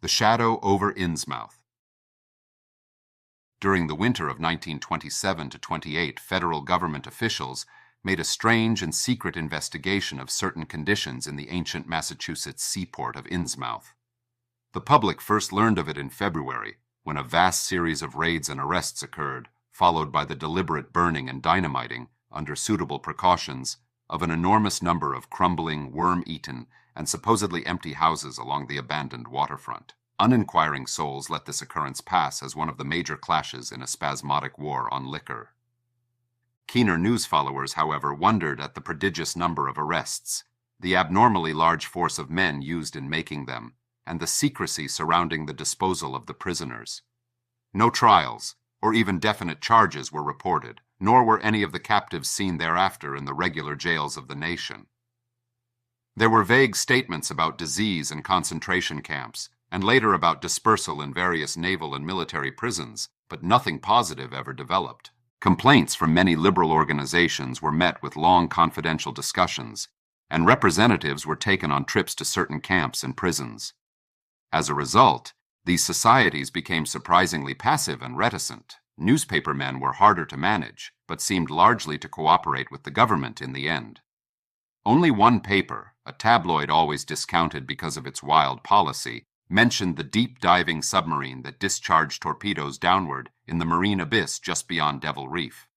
The Shadow Over Innsmouth. During the winter of 1927 to 28, federal government officials made a strange and secret investigation of certain conditions in the ancient Massachusetts seaport of Innsmouth. The public first learned of it in February, when a vast series of raids and arrests occurred, followed by the deliberate burning and dynamiting, under suitable precautions, of an enormous number of crumbling, worm-eaten, and supposedly empty houses along the abandoned waterfront. Uninquiring souls let this occurrence pass as one of the major clashes in a spasmodic war on liquor. Keener news followers, however, wondered at the prodigious number of arrests, the abnormally large force of men used in making them, and the secrecy surrounding the disposal of the prisoners. No trials, or even definite charges were reported, nor were any of the captives seen thereafter in the regular jails of the nation. There were vague statements about disease and concentration camps, and later about dispersal in various naval and military prisons, but nothing positive ever developed. Complaints from many liberal organizations were met with long confidential discussions, and representatives were taken on trips to certain camps and prisons. As a result, these societies became surprisingly passive and reticent. Newspaper men were harder to manage, but seemed largely to cooperate with the government in the end. Only one paper, a tabloid always discounted because of its wild policy, mentioned the deep-diving submarine that discharged torpedoes downward in the marine abyss just beyond Devil Reef.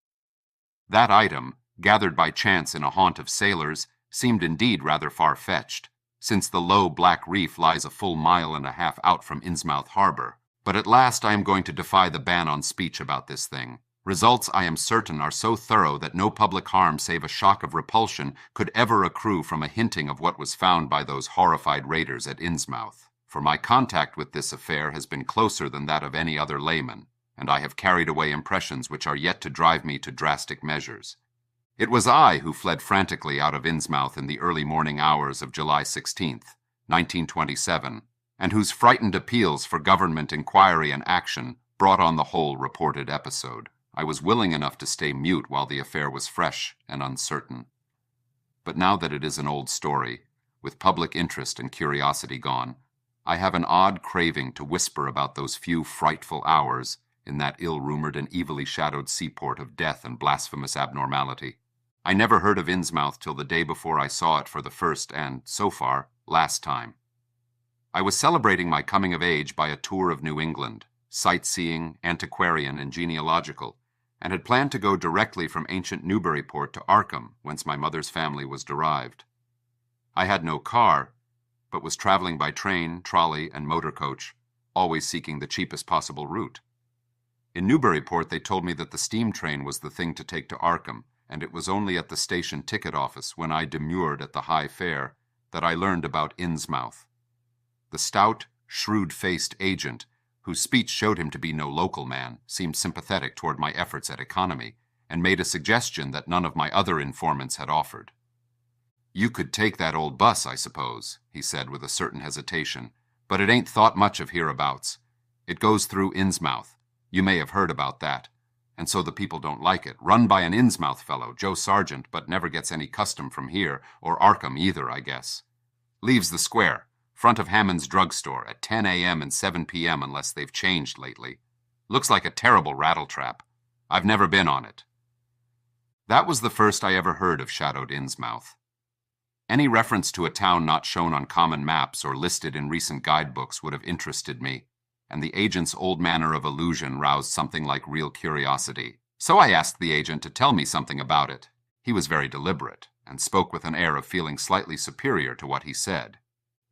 That item, gathered by chance in a haunt of sailors, seemed indeed rather far-fetched, since the low black reef lies a full mile and a half out from Innsmouth Harbor. But at last I am going to defy the ban on speech about this thing. Results, I am certain, are so thorough that no public harm save a shock of repulsion could ever accrue from a hinting of what was found by those horrified raiders at Innsmouth. For my contact with this affair has been closer than that of any other layman, and I have carried away impressions which are yet to drive me to drastic measures. It was I who fled frantically out of Innsmouth in the early morning hours of July 16th, 1927, and whose frightened appeals for government inquiry and action brought on the whole reported episode. I was willing enough to stay mute while the affair was fresh and uncertain. But now that it is an old story, with public interest and curiosity gone, I have an odd craving to whisper about those few frightful hours in that ill-rumored and evilly shadowed seaport of death and blasphemous abnormality. I never heard of Innsmouth till the day before I saw it for the first and, so far, last time. I was celebrating my coming of age by a tour of New England, sightseeing, antiquarian, and genealogical, and had planned to go directly from ancient Newburyport to Arkham, whence my mother's family was derived. I had no car, but was traveling by train, trolley, and motor coach, always seeking the cheapest possible route. In Newburyport they told me that the steam train was the thing to take to Arkham, and it was only at the station ticket office, when I demurred at the high fare, that I learned about Innsmouth. The stout, shrewd-faced agent, whose speech showed him to be no local man, seemed sympathetic toward my efforts at economy, and made a suggestion that none of my other informants had offered. "You could take that old bus, I suppose," he said with a certain hesitation, "but it ain't thought much of hereabouts. It goes through Innsmouth. You may have heard about that. And so the people don't like it. Run by an Innsmouth fellow, Joe Sargent, but never gets any custom from here, or Arkham either, I guess. Leaves the square, front of Hammond's drugstore, at 10 a.m. and 7 p.m. unless they've changed lately. Looks like a terrible rattletrap. I've never been on it." That was the first I ever heard of shadowed Innsmouth. Any reference to a town not shown on common maps or listed in recent guidebooks would have interested me, and the agent's old manner of allusion roused something like real curiosity. So I asked the agent to tell me something about it. He was very deliberate, and spoke with an air of feeling slightly superior to what he said.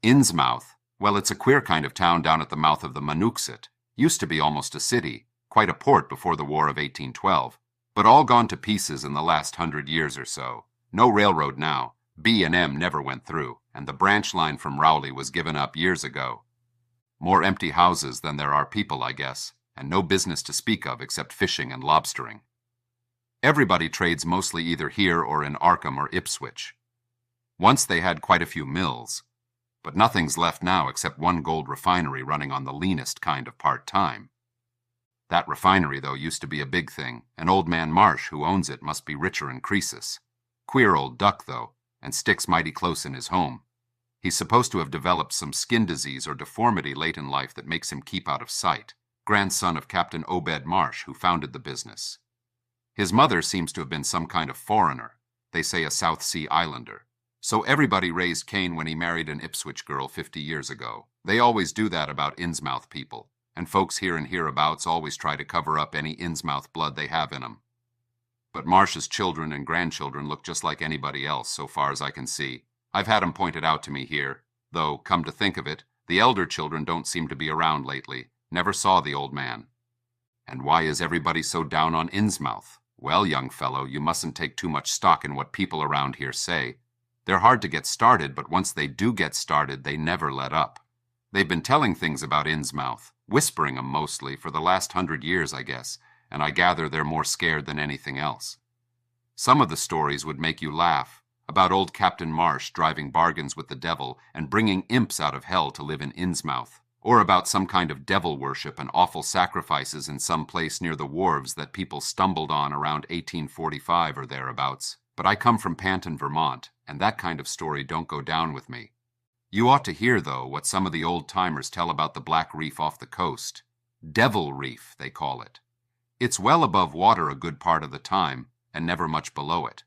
"Innsmouth, well, it's a queer kind of town down at the mouth of the Manooksut. Used to be almost a city, quite a port before the War of 1812, but all gone to pieces in the last 100 years or so. No railroad now. B&M never went through, and the branch line from Rowley was given up years ago. More empty houses than there are people, I guess, and no business to speak of except fishing and lobstering. Everybody trades mostly either here or in Arkham or Ipswich. Once they had quite a few mills, but nothing's left now except one gold refinery running on the leanest kind of part-time. That refinery, though, used to be a big thing, and old man Marsh, who owns it, must be richer in Croesus. Queer old duck, though, and sticks mighty close in his home. He's supposed to have developed some skin disease or deformity late in life that makes him keep out of sight. Grandson of Captain Obed Marsh, who founded the business. His mother seems to have been some kind of foreigner. They say a South Sea Islander. So everybody raised Cain when he married an Ipswich girl 50 years ago. They always do that about Innsmouth people, and folks here and hereabouts always try to cover up any Innsmouth blood they have in them. But Marsh's children and grandchildren look just like anybody else, so far as I can see. I've had 'em pointed out to me here, though, come to think of it, the elder children don't seem to be around lately. Never saw the old man. And why is everybody so down on Innsmouth? Well, young fellow, you mustn't take too much stock in what people around here say. They're hard to get started, but once they do get started, they never let up. They've been telling things about Innsmouth, whispering 'em mostly, for the last 100 years, I guess, and I gather they're more scared than anything else. Some of the stories would make you laugh, about old Captain Marsh driving bargains with the devil and bringing imps out of hell to live in Innsmouth, or about some kind of devil worship and awful sacrifices in some place near the wharves that people stumbled on around 1845 or thereabouts. But I come from Panton, Vermont, and that kind of story don't go down with me. You ought to hear, though, what some of the old-timers tell about the Black Reef off the coast. Devil Reef, they call it. It's well above water a good part of the time, and never much below it.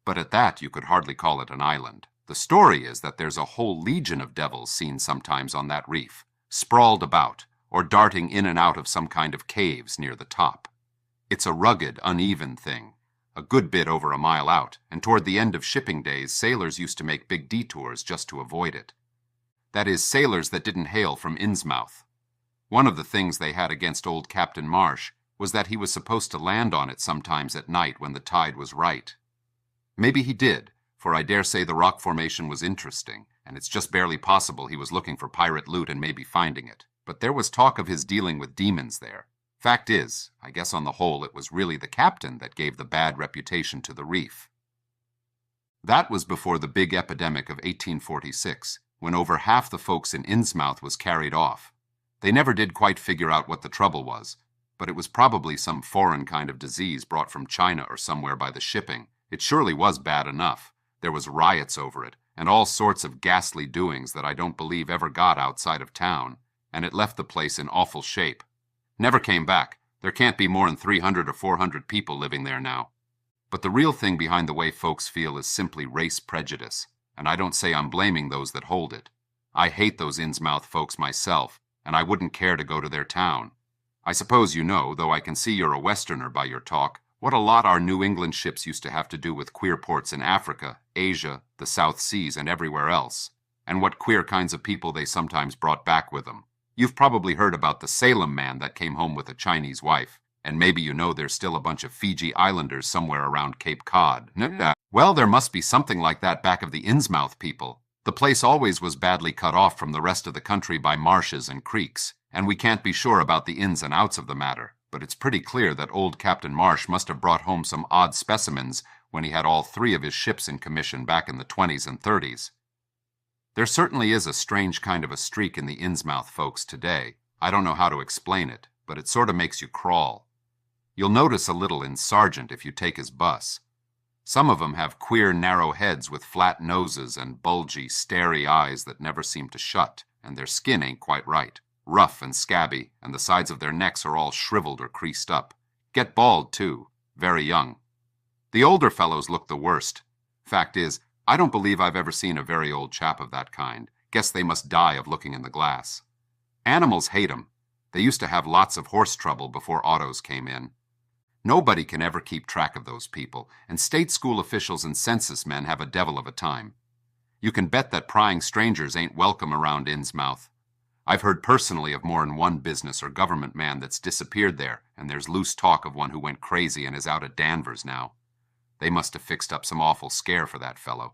But at that, you could hardly call it an island. The story is that there's a whole legion of devils seen sometimes on that reef, sprawled about, or darting in and out of some kind of caves near the top. It's a rugged, uneven thing, a good bit over a mile out, and toward the end of shipping days, sailors used to make big detours just to avoid it. That is, sailors that didn't hail from Innsmouth. One of the things they had against old Captain Marsh was that he was supposed to land on it sometimes at night when the tide was right. Maybe he did, for I dare say the rock formation was interesting, and it's just barely possible he was looking for pirate loot and maybe finding it. But there was talk of his dealing with demons there. Fact is, I guess on the whole it was really the captain that gave the bad reputation to the reef. That was before the big epidemic of 1846, when over half the folks in Innsmouth was carried off. They never did quite figure out what the trouble was, but it was probably some foreign kind of disease brought from China or somewhere by the shipping. It surely was bad enough. There was riots over it, and all sorts of ghastly doings that I don't believe ever got outside of town, and it left the place in awful shape. Never came back. There can't be more than 300 or 400 people living there now. But the real thing behind the way folks feel is simply race prejudice, and I don't say I'm blaming those that hold it. I hate those Innsmouth folks myself, and I wouldn't care to go to their town. I suppose you know, though I can see you're a Westerner by your talk, what a lot our New England ships used to have to do with queer ports in Africa, Asia, the South Seas, and everywhere else, and what queer kinds of people they sometimes brought back with them. You've probably heard about the Salem man that came home with a Chinese wife, and maybe you know there's still a bunch of Fiji Islanders somewhere around Cape Cod. Well, there must be something like that back of the Innsmouth people. The place always was badly cut off from the rest of the country by marshes and creeks, and we can't be sure about the ins and outs of the matter. But it's pretty clear that old Captain Marsh must have brought home some odd specimens when he had all 3 of his ships in commission back in the 20s and 30s. There certainly is a strange kind of a streak in the Innsmouth folks today. I don't know how to explain it, but it sort of makes you crawl. You'll notice a little in Sargent if you take his bus. Some of 'em have queer, narrow heads with flat noses and bulgy, starey eyes that never seem to shut, and their skin ain't quite right. Rough and scabby, and the sides of their necks are all shriveled or creased up. Get bald, too. Very young. The older fellows look the worst. Fact is, I don't believe I've ever seen a very old chap of that kind. Guess they must die of looking in the glass. Animals hate 'em. They used to have lots of horse trouble before autos came in. Nobody can ever keep track of those people, and state school officials and census men have a devil of a time. You can bet that prying strangers ain't welcome around Innsmouth. I've heard personally of more than one business or government man that's disappeared there, and there's loose talk of one who went crazy and is out at Danvers now. They must have fixed up some awful scare for that fellow.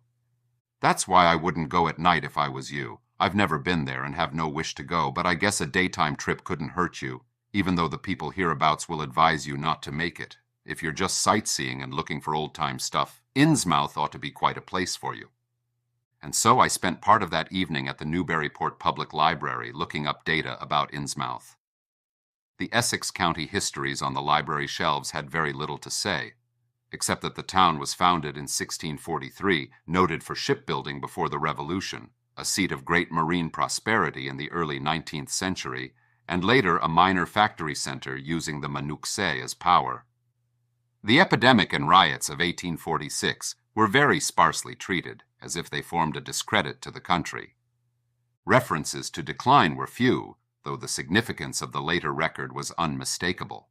That's why I wouldn't go at night if I was you. I've never been there and have no wish to go, but I guess a daytime trip couldn't hurt you, even though the people hereabouts will advise you not to make it. If you're just sightseeing and looking for old-time stuff, Innsmouth ought to be quite a place for you. And so I spent part of that evening at the Newburyport Public Library looking up data about Innsmouth. The Essex County histories on the library shelves had very little to say, except that the town was founded in 1643, noted for shipbuilding before the Revolution, a seat of great marine prosperity in the early 19th century, and later a minor factory center using the Manuxé as power. The epidemic and riots of 1846 were very sparsely treated, as if they formed a discredit to the country. References to decline were few, though the significance of the later record was unmistakable.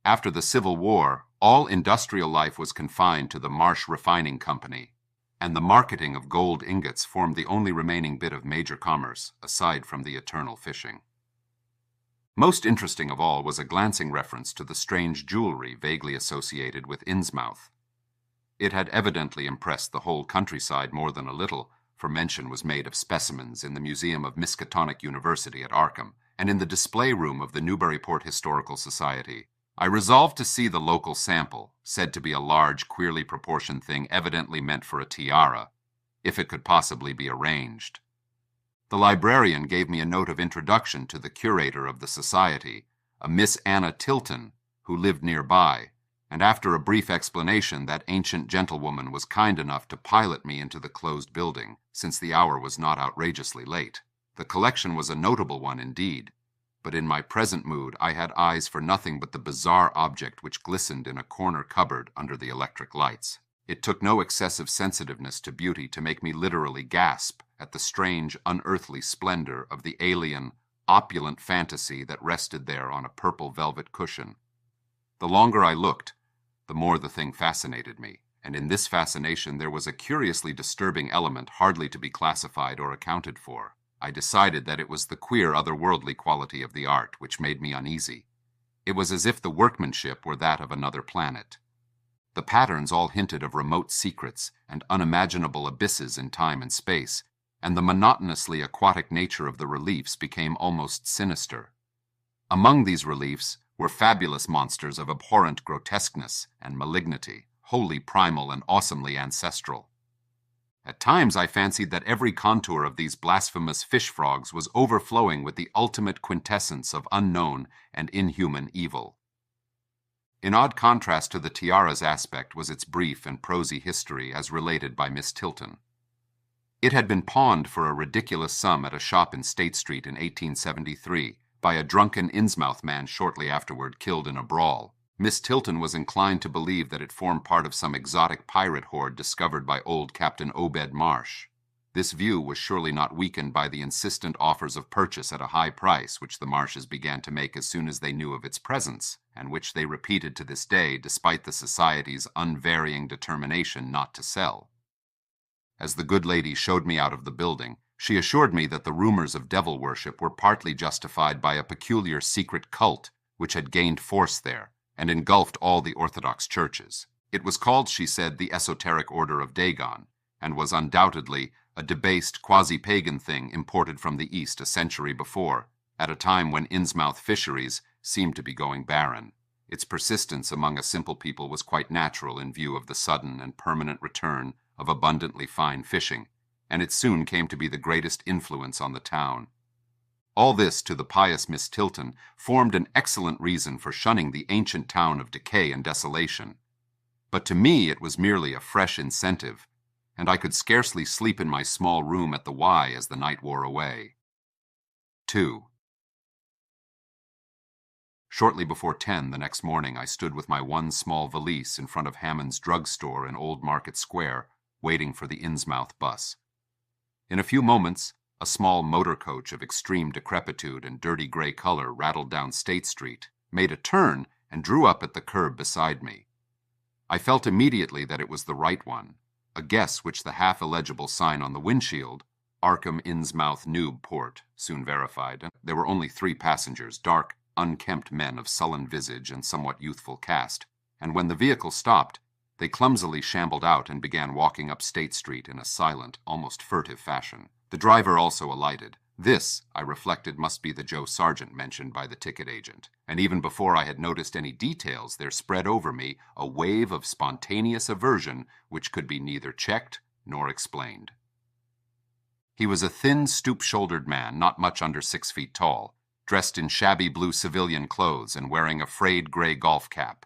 After the Civil War, all industrial life was confined to the Marsh Refining Company, and the marketing of gold ingots formed the only remaining bit of major commerce, aside from the eternal fishing. Most interesting of all was a glancing reference to the strange jewelry vaguely associated with Innsmouth. It had evidently impressed the whole countryside more than a little, for mention was made of specimens in the Museum of Miskatonic University at Arkham, and in the display room of the Newburyport Historical Society. I resolved to see the local sample, said to be a large, queerly proportioned thing evidently meant for a tiara, if it could possibly be arranged. The librarian gave me a note of introduction to the curator of the society, a Miss Anna Tilton, who lived nearby, and after a brief explanation, that ancient gentlewoman was kind enough to pilot me into the closed building, since the hour was not outrageously late. The collection was a notable one indeed, but in my present mood I had eyes for nothing but the bizarre object which glistened in a corner cupboard under the electric lights. It took no excessive sensitiveness to beauty to make me literally gasp at the strange, unearthly splendor of the alien, opulent fantasy that rested there on a purple velvet cushion. The longer I looked, the more the thing fascinated me, and in this fascination there was a curiously disturbing element hardly to be classified or accounted for. I decided that it was the queer, otherworldly quality of the art which made me uneasy. It was as if the workmanship were that of another planet. The patterns all hinted of remote secrets and unimaginable abysses in time and space, and the monotonously aquatic nature of the reliefs became almost sinister. Among these reliefs were fabulous monsters of abhorrent grotesqueness and malignity, wholly primal and awesomely ancestral. At times I fancied that every contour of these blasphemous fish frogs was overflowing with the ultimate quintessence of unknown and inhuman evil. In odd contrast to the tiara's aspect was its brief and prosy history as related by Miss Tilton. It had been pawned for a ridiculous sum at a shop in State Street in 1873 by a drunken Innsmouth man shortly afterward killed in a brawl. Miss Tilton was inclined to believe that it formed part of some exotic pirate horde discovered by old Captain Obed Marsh. This view was surely not weakened by the insistent offers of purchase at a high price which the Marshes began to make as soon as they knew of its presence, and which they repeated to this day despite the society's unvarying determination not to sell. As the good lady showed me out of the building, she assured me that the rumors of devil worship were partly justified by a peculiar secret cult which had gained force there and engulfed all the Orthodox churches. It was called, she said, the Esoteric Order of Dagon, and was undoubtedly a debased quasi-pagan thing imported from the East a century before, at a time when Innsmouth fisheries seemed to be going barren. Its persistence among a simple people was quite natural in view of the sudden and permanent return of abundantly fine fishing, and it soon came to be the greatest influence on the town. All this, to the pious Miss Tilton, formed an excellent reason for shunning the ancient town of decay and desolation. But to me it was merely a fresh incentive, and I could scarcely sleep in my small room at the Y as the night wore away. 2. Shortly before 10 the next morning I stood with my one small valise in front of Hammond's drugstore in Old Market Square, waiting for the Innsmouth bus. In a few moments, a small motor coach of extreme decrepitude and dirty gray color rattled down State Street, made a turn, and drew up at the curb beside me. I felt immediately that it was the right one, a guess which the half-illegible sign on the windshield, Arkham Innsmouth Newburyport, soon verified. There were only 3 passengers, dark, unkempt men of sullen visage and somewhat youthful cast, and when the vehicle stopped, they clumsily shambled out and began walking up State Street in a silent, almost furtive fashion. The driver also alighted. This, I reflected, must be the Joe Sargent mentioned by the ticket agent, and even before I had noticed any details, there spread over me a wave of spontaneous aversion which could be neither checked nor explained. He was a thin, stoop-shouldered man, not much under 6 feet tall, dressed in shabby blue civilian clothes and wearing a frayed gray golf cap.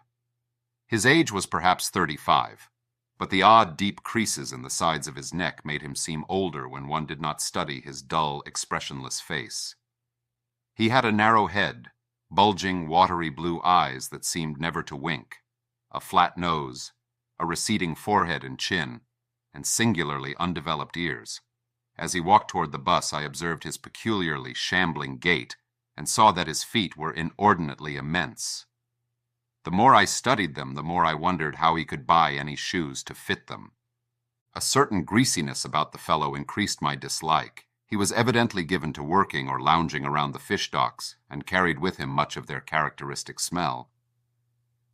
His age was perhaps 35. but the odd, deep creases in the sides of his neck made him seem older when one did not study his dull, expressionless face. He had a narrow head, bulging, watery blue eyes that seemed never to wink, a flat nose, a receding forehead and chin, and singularly undeveloped ears. As he walked toward the bus, I observed his peculiarly shambling gait and saw that his feet were inordinately immense. The more I studied them, the more I wondered how he could buy any shoes to fit them. A certain greasiness about the fellow increased my dislike. He was evidently given to working or lounging around the fish docks, and carried with him much of their characteristic smell.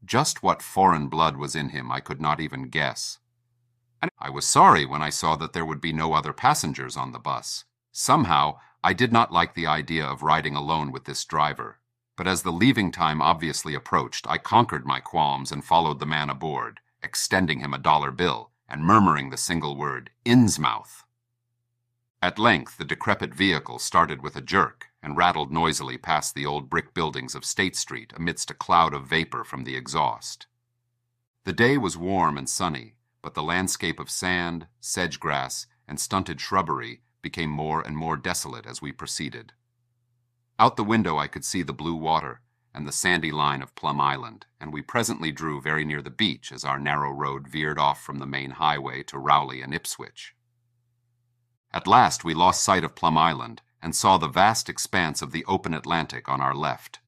Just what foreign blood was in him I could not even guess. And I was sorry when I saw that there would be no other passengers on the bus. Somehow, I did not like the idea of riding alone with this driver. But as the leaving time obviously approached, I conquered my qualms and followed the man aboard, extending him a dollar bill and murmuring the single word, "Innsmouth." At length, the decrepit vehicle started with a jerk and rattled noisily past the old brick buildings of State Street amidst a cloud of vapor from the exhaust. The day was warm and sunny, but the landscape of sand, sedge-grass, and stunted shrubbery became more and more desolate as we proceeded. Out the window I could see the blue water and the sandy line of Plum Island, and we presently drew very near the beach as our narrow road veered off from the main highway to Rowley and Ipswich. At last we lost sight of Plum Island and saw the vast expanse of the open Atlantic on our left.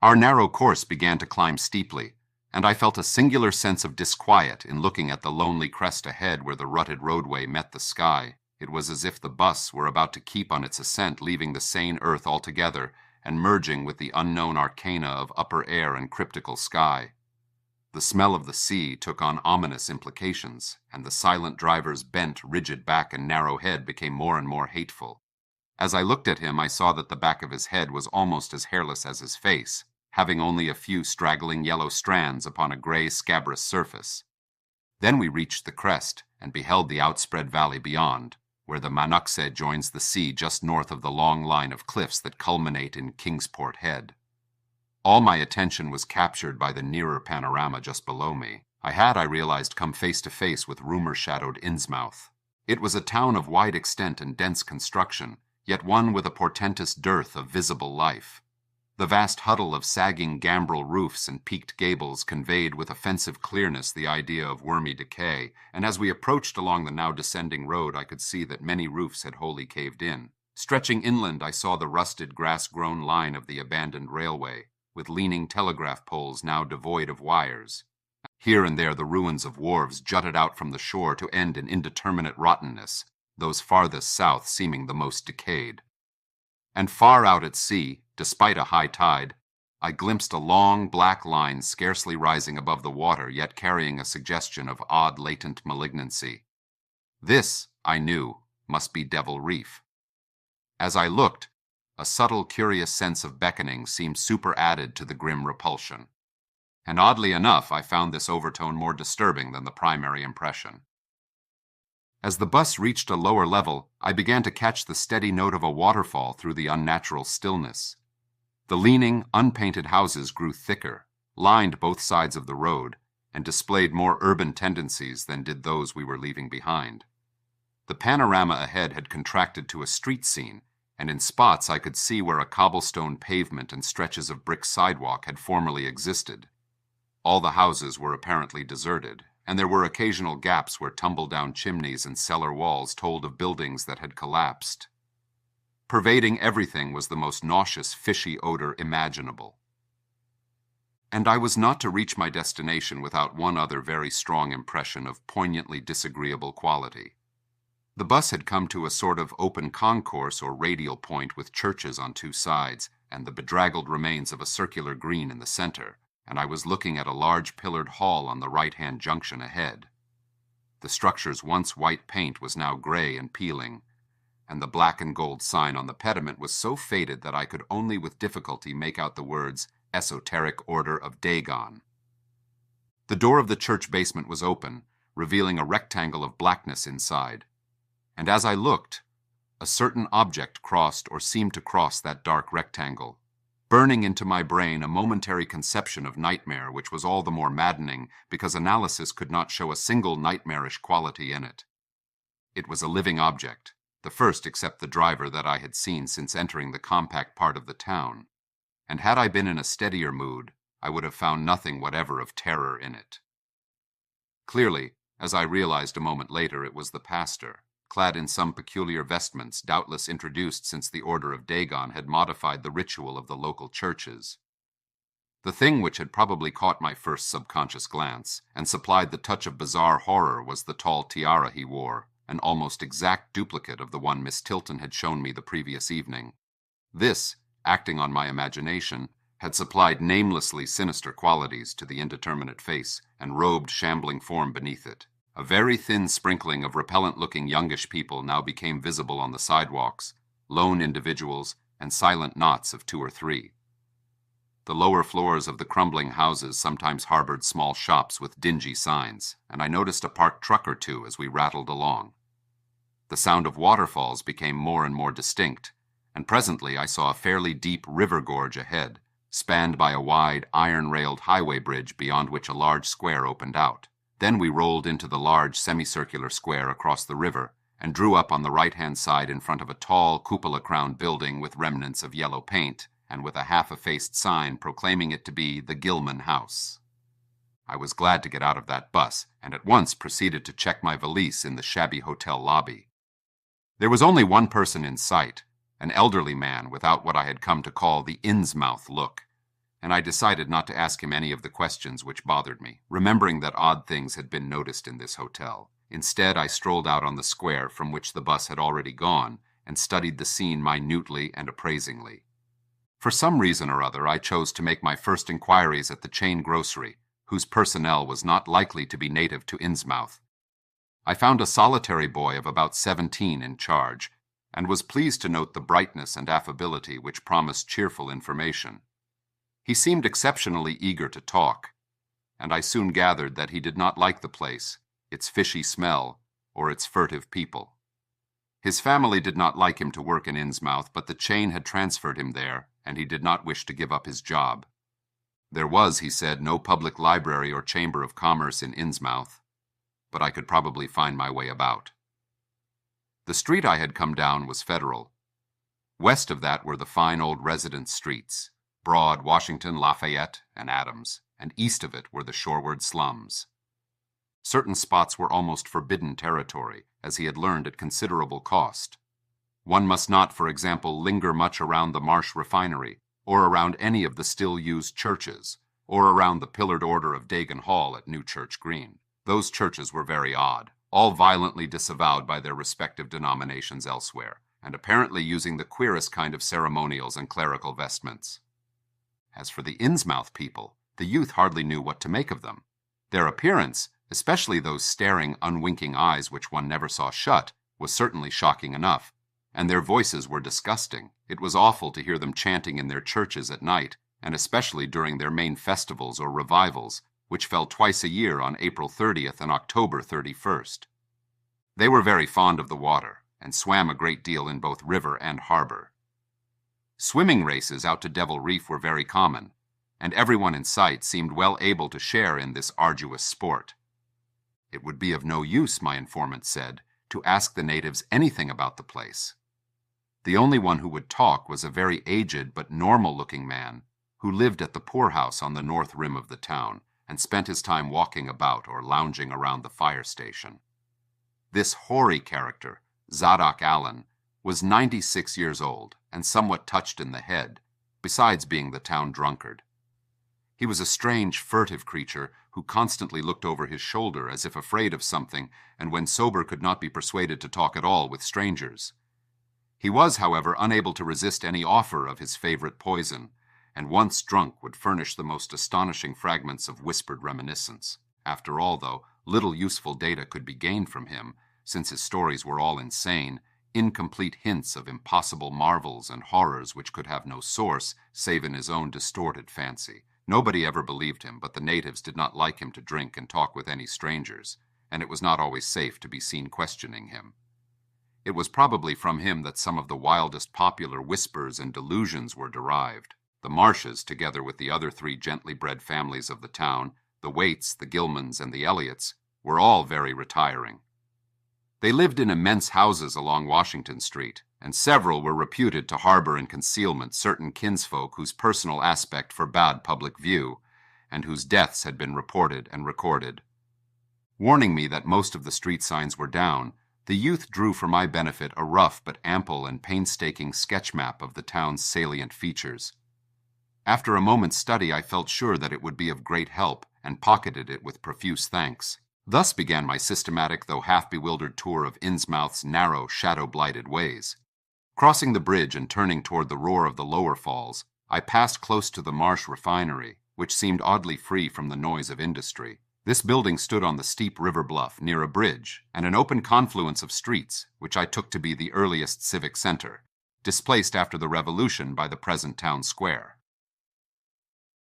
Our narrow course began to climb steeply, and I felt a singular sense of disquiet in looking at the lonely crest ahead where the rutted roadway met the sky. It was as if the bus were about to keep on its ascent, leaving the sane earth altogether and merging with the unknown arcana of upper air and cryptical sky. The smell of the sea took on ominous implications, and the silent driver's bent, rigid back and narrow head became more and more hateful. As I looked at him, I saw that the back of his head was almost as hairless as his face, having only a few straggling yellow strands upon a gray, scabrous surface. Then we reached the crest and beheld the outspread valley beyond, where the Manuxee joins the sea just north of the long line of cliffs that culminate in Kingsport Head. All my attention was captured by the nearer panorama just below me. I had, I realized, come face to face with rumor-shadowed Innsmouth. It was a town of wide extent and dense construction, yet one with a portentous dearth of visible life. The vast huddle of sagging gambrel roofs and peaked gables conveyed with offensive clearness the idea of wormy decay, and as we approached along the now descending road I could see that many roofs had wholly caved in. Stretching inland I saw the rusted, grass-grown line of the abandoned railway, with leaning telegraph poles now devoid of wires. Here and there the ruins of wharves jutted out from the shore to end in indeterminate rottenness, those farthest south seeming the most decayed. And far out at sea, despite a high tide, I glimpsed a long black line scarcely rising above the water, yet carrying a suggestion of odd latent malignancy. This, I knew, must be Devil Reef. As I looked, a subtle, curious sense of beckoning seemed superadded to the grim repulsion. And oddly enough, I found this overtone more disturbing than the primary impression. As the bus reached a lower level, I began to catch the steady note of a waterfall through the unnatural stillness. The leaning, unpainted houses grew thicker, lined both sides of the road, and displayed more urban tendencies than did those we were leaving behind. The panorama ahead had contracted to a street scene, and in spots I could see where a cobblestone pavement and stretches of brick sidewalk had formerly existed. All the houses were apparently deserted, and there were occasional gaps where tumble-down chimneys and cellar walls told of buildings that had collapsed. Pervading everything was the most nauseous, fishy odor imaginable. And I was not to reach my destination without one other very strong impression of poignantly disagreeable quality. The bus had come to a sort of open concourse or radial point with churches on two sides, and the bedraggled remains of a circular green in the center, and I was looking at a large pillared hall on the right-hand junction ahead. The structure's once white paint was now gray and peeling, and the black and gold sign on the pediment was so faded that I could only with difficulty make out the words, Esoteric Order of Dagon. The door of the church basement was open, revealing a rectangle of blackness inside. And as I looked, a certain object crossed or seemed to cross that dark rectangle. burning into my brain a momentary conception of nightmare which was all the more maddening because analysis could not show a single nightmarish quality in it. It was a living object, the first except the driver that I had seen since entering the compact part of the town, and had I been in a steadier mood, I would have found nothing whatever of terror in it. Clearly, as I realized a moment later, it was the pastor, clad in some peculiar vestments doubtless introduced since the Order of Dagon had modified the ritual of the local churches. The thing which had probably caught my first subconscious glance and supplied the touch of bizarre horror was the tall tiara he wore, an almost exact duplicate of the one Miss Tilton had shown me the previous evening. This, acting on my imagination, had supplied namelessly sinister qualities to the indeterminate face and robed shambling form beneath it. A very thin sprinkling of repellent-looking youngish people now became visible on the sidewalks, lone individuals, and silent knots of 2 or 3. The lower floors of the crumbling houses sometimes harbored small shops with dingy signs, and I noticed a parked truck or two as we rattled along. The sound of waterfalls became more and more distinct, and presently I saw a fairly deep river gorge ahead, spanned by a wide, iron-railed highway bridge beyond which a large square opened out. Then we rolled into the large semicircular square across the river and drew up on the right-hand side in front of a tall, cupola-crowned building with remnants of yellow paint and with a half-effaced sign proclaiming it to be the Gilman House. I was glad to get out of that bus and at once proceeded to check my valise in the shabby hotel lobby. There was only one person in sight, an elderly man without what I had come to call the Innsmouth look, and I decided not to ask him any of the questions which bothered me, remembering that odd things had been noticed in this hotel. Instead, I strolled out on the square from which the bus had already gone and studied the scene minutely and appraisingly. For some reason or other, I chose to make my first inquiries at the chain grocery, whose personnel was not likely to be native to Innsmouth. I found a solitary boy of about 17 in charge, and was pleased to note the brightness and affability which promised cheerful information. He seemed exceptionally eager to talk, and I soon gathered that he did not like the place, its fishy smell, or its furtive people. His family did not like him to work in Innsmouth, but the chain had transferred him there, and he did not wish to give up his job. There was, he said, no public library or chamber of commerce in Innsmouth, but I could probably find my way about. The street I had come down was Federal. West of that were the fine old residence streets, Broad, Washington, Lafayette, and Adams, and east of it were the shoreward slums. Certain spots were almost forbidden territory, as he had learned at considerable cost. One must not, for example, linger much around the Marsh refinery, or around any of the still-used churches, or around the pillared order of Dagon Hall at New Church Green. Those churches were very odd, all violently disavowed by their respective denominations elsewhere, and apparently using the queerest kind of ceremonials and clerical vestments. As for the Innsmouth people, the youth hardly knew what to make of them. Their appearance, especially those staring, unwinking eyes which one never saw shut, was certainly shocking enough, and their voices were disgusting. It was awful to hear them chanting in their churches at night, and especially during their main festivals or revivals, which fell twice a year on April 30th and October 31st. They were very fond of the water, and swam a great deal in both river and harbor. Swimming races out to Devil Reef were very common, and everyone in sight seemed well able to share in this arduous sport. It would be of no use, my informant said, to ask the natives anything about the place. The only one who would talk was a very aged but normal-looking man who lived at the poorhouse on the north rim of the town and spent his time walking about or lounging around the fire station. This hoary character, Zadok Allen, was 96 years old and somewhat touched in the head, besides being the town drunkard. He was a strange, furtive creature who constantly looked over his shoulder as if afraid of something, and when sober could not be persuaded to talk at all with strangers. He was, however, unable to resist any offer of his favorite poison, and once drunk would furnish the most astonishing fragments of whispered reminiscence. After all, though, little useful data could be gained from him, since his stories were all insane, incomplete hints of impossible marvels and horrors which could have no source save in his own distorted fancy. Nobody ever believed him, but the natives did not like him to drink and talk with any strangers, and it was not always safe to be seen questioning him. It was probably from him that some of the wildest popular whispers and delusions were derived. The Marshes, together with the other three gently bred families of the town, the Waits, the Gilmans, and the Elliots, were all very retiring. They lived in immense houses along Washington Street, and several were reputed to harbor in concealment certain kinsfolk whose personal aspect forbade public view, and whose deaths had been reported and recorded. Warning me that most of the street signs were down, the youth drew for my benefit a rough but ample and painstaking sketch map of the town's salient features. After a moment's study, I felt sure that it would be of great help, and pocketed it with profuse thanks. Thus began my systematic though half-bewildered tour of Innsmouth's narrow, shadow-blighted ways. Crossing the bridge and turning toward the roar of the lower falls, I passed close to the Marsh refinery, which seemed oddly free from the noise of industry. This building stood on the steep river bluff near a bridge and an open confluence of streets, which I took to be the earliest civic center, displaced after the Revolution by the present town square.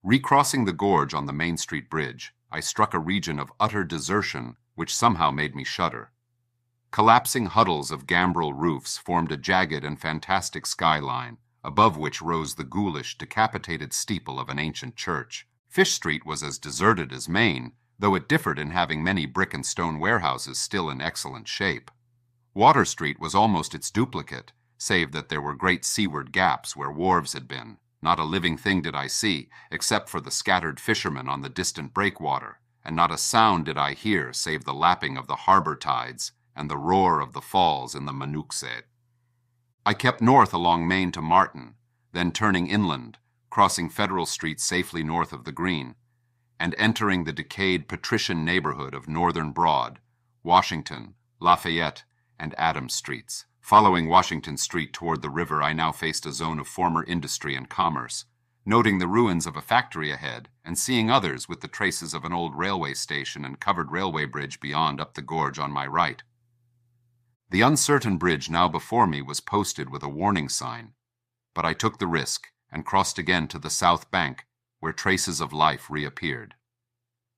Recrossing the gorge on the Main Street Bridge, I struck a region of utter desertion which somehow made me shudder. Collapsing huddles of gambrel roofs formed a jagged and fantastic skyline, above which rose the ghoulish, decapitated steeple of an ancient church. Fish Street was as deserted as Main, though it differed in having many brick and stone warehouses still in excellent shape. Water Street was almost its duplicate, save that there were great seaward gaps where wharves had been. Not a living thing did I see, except for the scattered fishermen on the distant breakwater, and not a sound did I hear save the lapping of the harbor tides and the roar of the falls in the Manuxet. I kept north along Main to Martin, then turning inland, crossing Federal Street safely north of the Green, and entering the decayed patrician neighborhood of Northern Broad, Washington, Lafayette, and Adams Streets. Following Washington Street toward the river, I now faced a zone of former industry and commerce, noting the ruins of a factory ahead and seeing others with the traces of an old railway station and covered railway bridge beyond up the gorge on my right. The uncertain bridge now before me was posted with a warning sign, but I took the risk and crossed again to the south bank, where traces of life reappeared.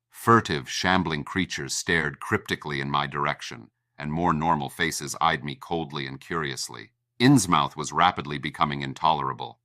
Furtive, shambling creatures stared cryptically in my direction, and more normal faces eyed me coldly and curiously. Innsmouth was rapidly becoming intolerable,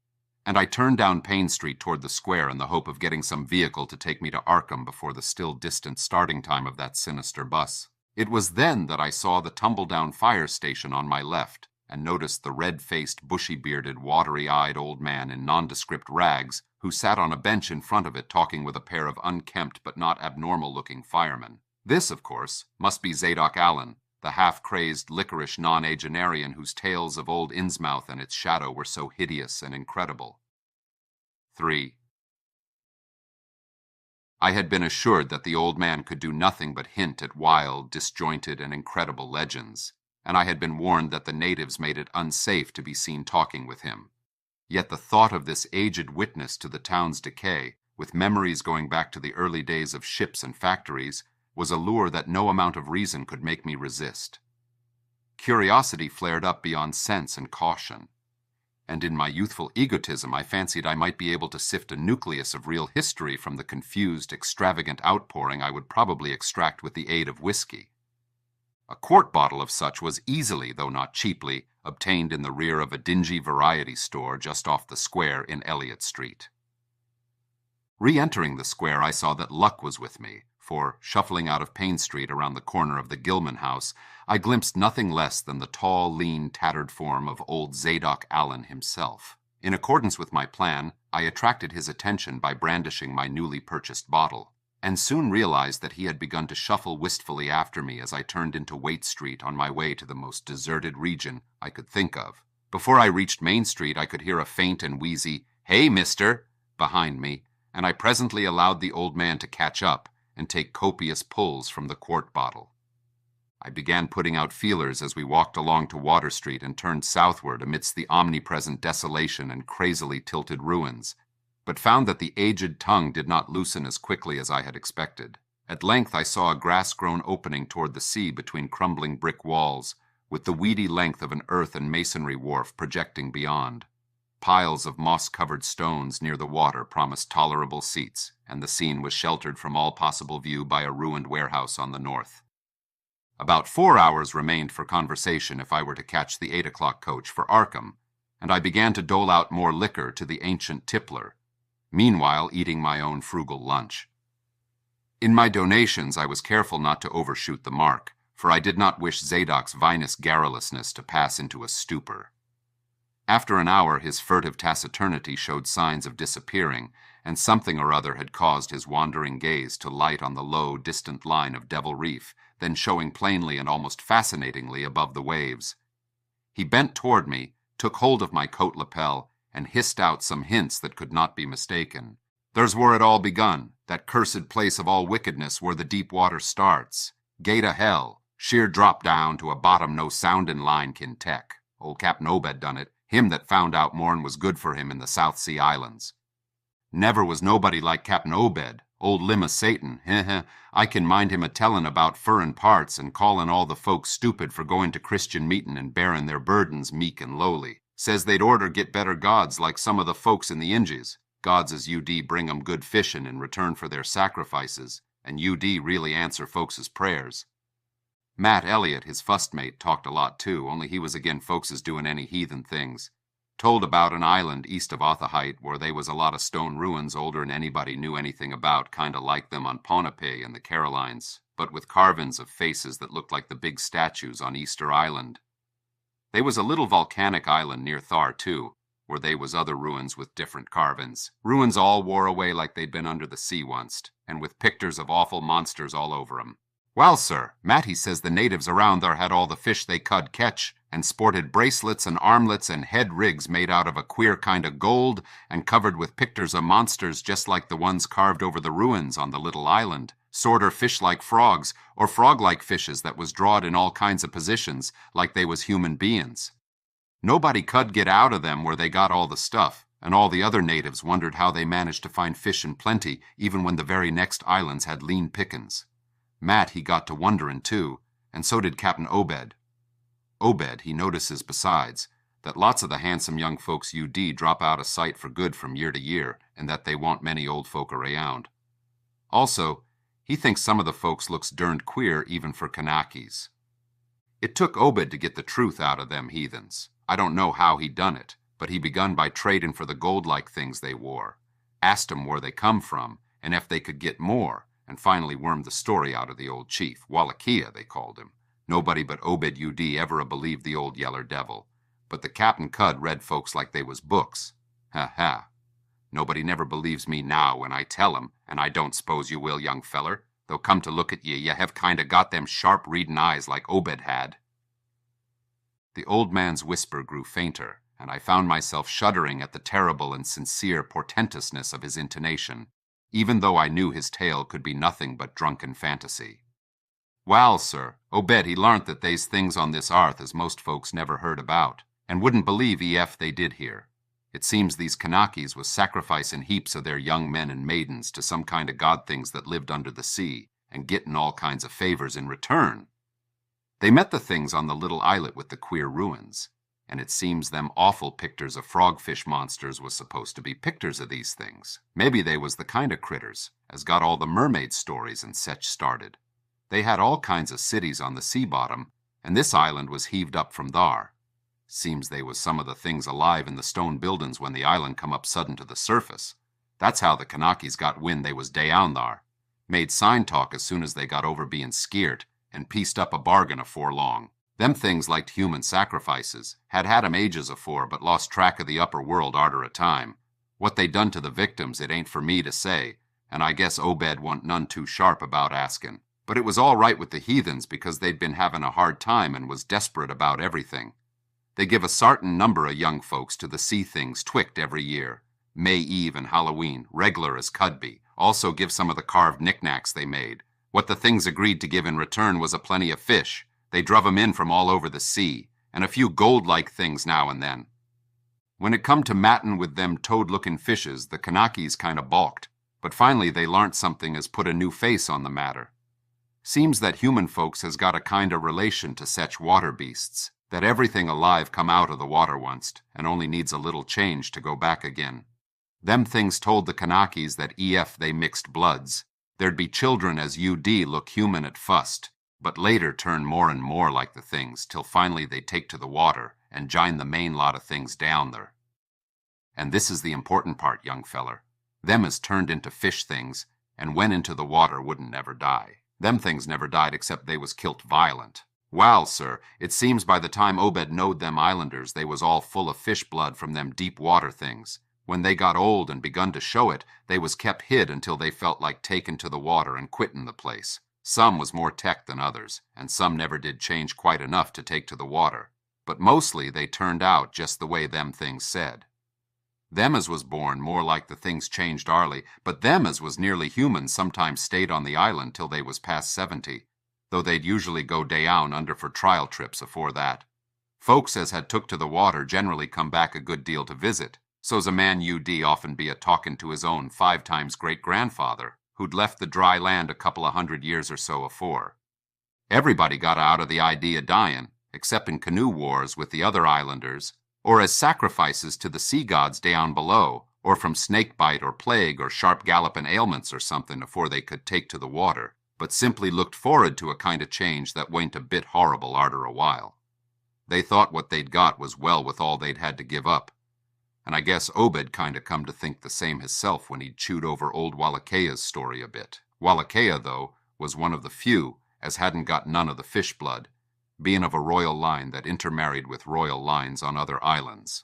and I turned down Payne Street toward the square in the hope of getting some vehicle to take me to Arkham before the still distant starting time of that sinister bus. It was then that I saw the tumble-down fire station on my left, and noticed the red-faced, bushy-bearded, watery-eyed old man in nondescript rags who sat on a bench in front of it talking with a pair of unkempt but not abnormal-looking firemen. This, of course, must be Zadok Allen, the half-crazed, licorice nonagenarian whose tales of old Innsmouth and its shadow were so hideous and incredible. 3. I had been assured that the old man could do nothing but hint at wild, disjointed, and incredible legends, and I had been warned that the natives made it unsafe to be seen talking with him. Yet the thought of this aged witness to the town's decay, with memories going back to the early days of ships and factories, was a lure that no amount of reason could make me resist. Curiosity flared up beyond sense and caution, and in my youthful egotism I fancied I might be able to sift a nucleus of real history from the confused, extravagant outpouring I would probably extract with the aid of whiskey. A quart bottle of such was easily, though not cheaply, obtained in the rear of a dingy variety store just off the square in Elliott Street. Re-entering the square, I saw that luck was with me, for, shuffling out of Payne Street around the corner of the Gilman house, I glimpsed nothing less than the tall, lean, tattered form of old Zadok Allen himself. In accordance with my plan, I attracted his attention by brandishing my newly purchased bottle, and soon realized that he had begun to shuffle wistfully after me as I turned into Waite Street on my way to the most deserted region I could think of. Before I reached Main Street, I could hear a faint and wheezy, "Hey, mister," behind me, and I presently allowed the old man to catch up and take copious pulls from the quart bottle. I began putting out feelers as we walked along to Water Street and turned southward amidst the omnipresent desolation and crazily tilted ruins, but found that the aged tongue did not loosen as quickly as I had expected. At length I saw a grass-grown opening toward the sea between crumbling brick walls, with the weedy length of an earth and masonry wharf projecting beyond. Piles of moss-covered stones near the water promised tolerable seats, and the scene was sheltered from all possible view by a ruined warehouse on the north. About 4 hours remained for conversation if I were to catch the 8 o'clock coach for Arkham, and I began to dole out more liquor to the ancient tippler, meanwhile eating my own frugal lunch. In my donations, I was careful not to overshoot the mark, for I did not wish Zadok's vinous garrulousness to pass into a stupor. After an hour, his furtive taciturnity showed signs of disappearing, and something or other had caused his wandering gaze to light on the low, distant line of Devil Reef, then showing plainly and almost fascinatingly above the waves. He bent toward me, took hold of my coat lapel, and hissed out some hints that could not be mistaken. "There's where it all begun, that cursed place of all wickedness where the deep water starts. Gate of hell, sheer drop down to a bottom no soundin' line kin tech. Old Captain Obed done it, him that found out more'n was good for him in the South Sea Islands. Never was nobody like Captain Obed, old limb o' Satan, heh. I can mind him a-tellin' about furrin parts and callin' all the folks stupid for going to Christian meetin' and bearin' their burdens meek and lowly. Says they'd orter get better gods like some of the folks in the Injies. Gods as UD bring 'em good fishin' in return for their sacrifices, and UD really answer folks' prayers." Matt Elliott, his fust mate, talked a lot too, only he was agin folks doing any heathen things. Told about an island east of Otaheite where they was a lot of stone ruins older'n anybody knew anything about, kinda like them on Ponape and the Carolines, but with carvin's of faces that looked like the big statues on Easter Island. They was a little volcanic island near Thar too, where they was other ruins with different carvin's. Ruins all wore away like they'd been under the sea onct, and with pictures of awful monsters all over 'em. "Well, sir, Matty says the natives around there had all the fish they could catch, and sported bracelets and armlets and head rigs made out of a queer kind of gold and covered with pictures of monsters just like the ones carved over the ruins on the little island, sorter fish-like frogs, or frog-like fishes that was drawed in all kinds of positions, like they was human beings. Nobody could get out of them where they got all the stuff, and all the other natives wondered how they managed to find fish in plenty even when the very next islands had lean pickin's. Matt, he got to wonderin' too, and so did Captain Obed. Obed, he notices besides, that lots of the handsome young folks UD drop out of sight for good from year to year, and that they want many old folk around. Also, he thinks some of the folks looks derned queer even for Kanakas. It took Obed to get the truth out of them heathens. I don't know how he done it, but he begun by trading for the gold-like things they wore, asked 'em where they come from, and if they could get more, and finally wormed the story out of the old chief. Wallachia, they called him. Nobody but Obed UD ever believed the old yeller devil, but the Captain Cud read folks like they was books. Ha. Nobody never believes me now when I tell 'em, and I don't s'pose you will, young feller, though come to look at ye, you have kinda got them sharp readin' eyes like Obed had." The old man's whisper grew fainter, and I found myself shuddering at the terrible and sincere portentousness of his intonation, even though I knew his tale could be nothing but drunken fantasy. "Wal, sir, Obed he larnt that they's things on this arth as most folks never heard about, and wouldn't believe ef they did hear. It seems these Kanakas was sacrificin' heaps of their young men and maidens to some kind of god things that lived under the sea, and gettin' all kinds of favors in return. They met the things on the little islet with the queer ruins, and it seems them awful pictures of frogfish monsters was supposed to be pictures of these things. Maybe they was the kind of critters as got all the mermaid stories and sech started. They had all kinds of cities on the sea bottom, and this island was heaved up from thar. Seems they was some of the things alive in the stone buildings when the island come up sudden to the surface. That's how the Kanakas got wind they was down thar. Made sign talk as soon as they got over being skeert, and pieced up a bargain afore long. Them things liked human sacrifices, had 'em ages afore, but lost track of the upper world arter a time. What they done to the victims it ain't for me to say, and I guess Obed wa'n't none too sharp about askin'. But it was all right with the heathens because they'd been havin' a hard time and was desperate about everything. They give a sartin number of young folks to the sea things twict every year. May Eve and Halloween, reg'lar as could be. Also give some of the carved knickknacks they made. What the things agreed to give in return was a plenty of fish. They druv 'em in from all over the sea, and a few gold-like things now and then. When it come to mattin' with them toad-looking fishes, the Kanakas kinda balked, but finally they larnt something as put a new face on the matter. Seems that human folks has got a kind of relation to sech water beasts, that everything alive come out of the water onct, and only needs a little change to go back again. Them things told the Kanakas that ef they mixed bloods, there'd be children as UD look human at fust, but later turn more and more like the things, till finally they take to the water and jine the main lot of things down there. And this is the important part, young feller. Them as turned into fish things, and went into the water wouldn't never die. Them things never died except they was kilt violent. Wal, sir, it seems by the time Obed knowed them islanders, they was all full of fish blood from them deep water things. When they got old and begun to show it, they was kept hid until they felt like taking to the water and quitting the place. Some was more tech than others, and some never did change quite enough to take to the water. But mostly they turned out just the way them things said. Them as was born more like the things changed arly, but them as was nearly human sometimes stayed on the island till they was past 70, though they'd usually go down under for trial trips afore that. Folks as had took to the water generally come back a good deal to visit, so's a man UD often be a-talking to his own 5 times great-grandfather, who'd left the dry land a couple of 100 years or so afore. Everybody got out of the idea dying, except in canoe wars with the other islanders, or as sacrifices to the sea gods down below, or from snake bite or plague or sharp galloping ailments or something afore they could take to the water, but simply looked forward to a kind of change that wa'n't a bit horrible arter a while. They thought what they'd got was well with all they'd had to give up, and I guess Obed kind of come to think the same hisself when he'd chewed over old Wallacheia's story a bit. Wallachia, though, was one of the few as hadn't got none of the fish blood, being of a royal line that intermarried with royal lines on other islands.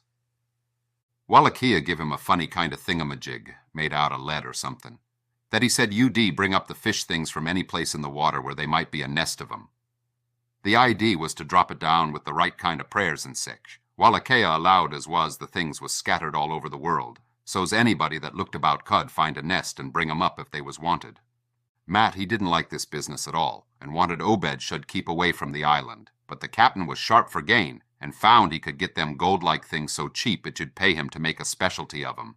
Wallachia give him a funny kind of thingamajig, made out of lead or something, that he said UD bring up the fish things from any place in the water where they might be a nest of 'em. The idea was to drop it down with the right kind of prayers and sich. Wallachia allowed as was the things was scattered all over the world, so's anybody that looked about could find a nest and bring 'em up if they was wanted. Matt, he didn't like this business at all, and wanted Obed should keep away from the island, but the captain was sharp for gain, and found he could get them gold-like things so cheap it should pay him to make a specialty of 'em.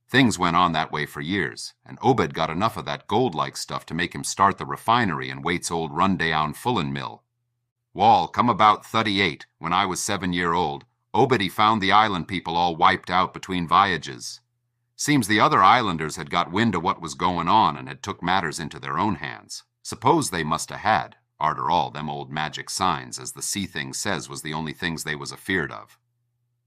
Things went on that way for years, and Obed got enough of that gold-like stuff to make him start the refinery in Waite's old run-down fullin' mill. Wall, come about 38, when I was 7-year-old, Obed he found the island people all wiped out between voyages. Seems the other islanders had got wind of what was going on and had took matters into their own hands. Suppose they must a had, arter all them old magic signs, as the sea thing says was the only things they was afeard of.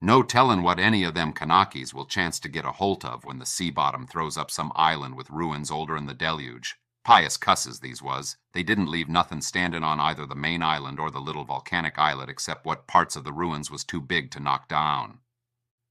No tellin' what any of them Kanakis will chance to get a holt of when the sea bottom throws up some island with ruins older'n the deluge. Pious cusses these was. They didn't leave nothin' standin' on either the main island or the little volcanic islet except what parts of the ruins was too big to knock down.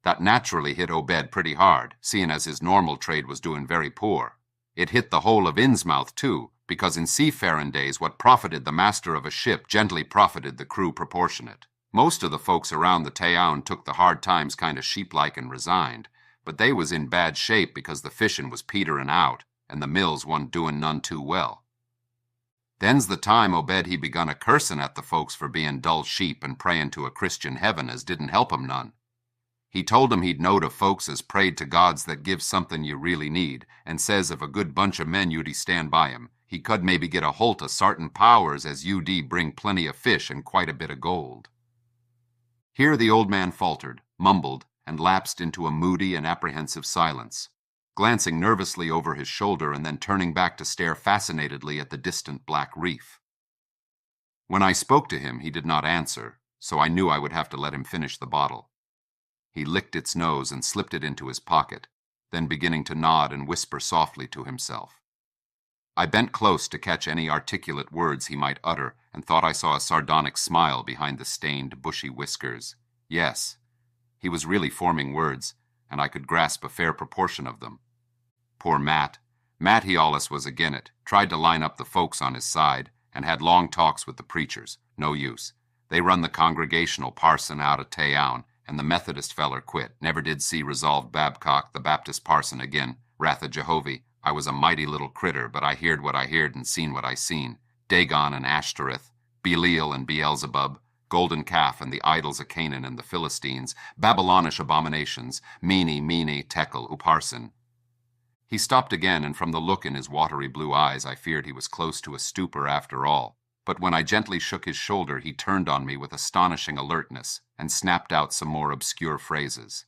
That naturally hit Obed pretty hard, seeing as his normal trade was doing very poor. It hit the whole of Innsmouth, too, because in seafaring days what profited the master of a ship gently profited the crew proportionate. Most of the folks around the town took the hard times kind of sheep-like and resigned, but they was in bad shape because the fishin' was peterin' out, and the mills wa'n't doin' none too well. Then's the time Obed he begun a cursin' at the folks for bein' dull sheep and prayin' to a Christian heaven as didn't help 'em none. He told 'em he'd knowed of folks as prayed to gods that give something you really need, and says if a good bunch of men you'd stand by him, he could maybe get a holt of sartin powers as UD bring plenty of fish and quite a bit of gold. Here the old man faltered, mumbled, and lapsed into a moody and apprehensive silence, glancing nervously over his shoulder and then turning back to stare fascinatedly at the distant black reef. When I spoke to him, he did not answer, so I knew I would have to let him finish the bottle. He licked its nose and slipped it into his pocket, then beginning to nod and whisper softly to himself. I bent close to catch any articulate words he might utter, and thought I saw a sardonic smile behind the stained, bushy whiskers. Yes, he was really forming words, and I could grasp a fair proportion of them. Poor Matt. Matt he allus was agin it, tried to line up the folks on his side, and had long talks with the preachers. No use. They run the Congregational parson out of town, and the Methodist feller quit. Never did see Resolved Babcock, the Baptist parson, again. Wrath of Jehovah. I was a mighty little critter, but I heard what I heard and seen what I seen. Dagon and Ashtoreth, Belial and Beelzebub, Golden Calf and the idols of Canaan and the Philistines, Babylonish abominations, Meene, Tekel, Upharsin. He stopped again, and from the look in his watery blue eyes I feared he was close to a stupor after all. But when I gently shook his shoulder, he turned on me with astonishing alertness and snapped out some more obscure phrases.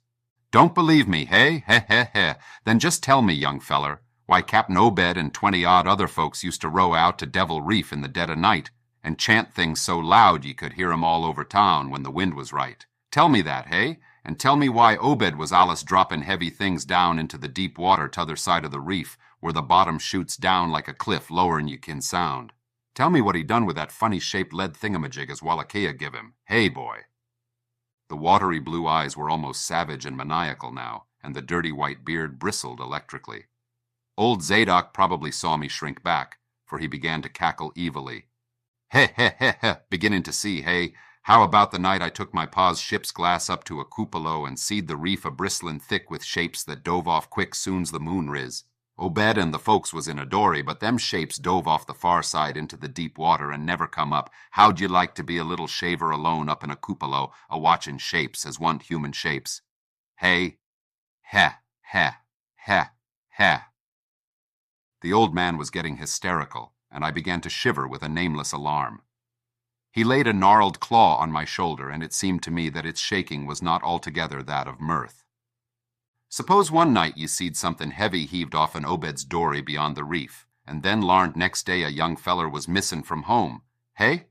"Don't believe me, hey? Heh. Then just tell me, young feller, why Captain Obed and 20-odd other folks used to row out to Devil Reef in the dead of night and chant things so loud ye could hear 'em all over town when the wind was right. Tell me that, hey? And tell me why Obed was allus dropping heavy things down into the deep water t'other side of the reef, where the bottom shoots down like a cliff lower'n you kin sound. Tell me what he done with that funny-shaped lead thingamajig as Wallachia give him. Hey, boy. The watery blue eyes were almost savage and maniacal now, and the dirty white beard bristled electrically. Old Zadok probably saw me shrink back, for he began to cackle evilly. Heh, heh, heh, heh, beginning to see, hey? How about the night I took my pa's ship's glass up to a cupola and seed the reef a-bristlin' thick with shapes that dove off quick soon's the moon riz? Obed and the folks was in a dory, but them shapes dove off the far side into the deep water and never come up. How'd you like to be a little shaver alone up in a cupola a-watchin' shapes as want human shapes? Hey? Heh, heh, heh, heh. The old man was getting hysterical, and I began to shiver with a nameless alarm. He laid a gnarled claw on my shoulder, and it seemed to me that its shaking was not altogether that of mirth. Suppose one night you seed something heavy heaved off an Obed's dory beyond the reef, and then larned next day a young feller was missin' from home. Hey?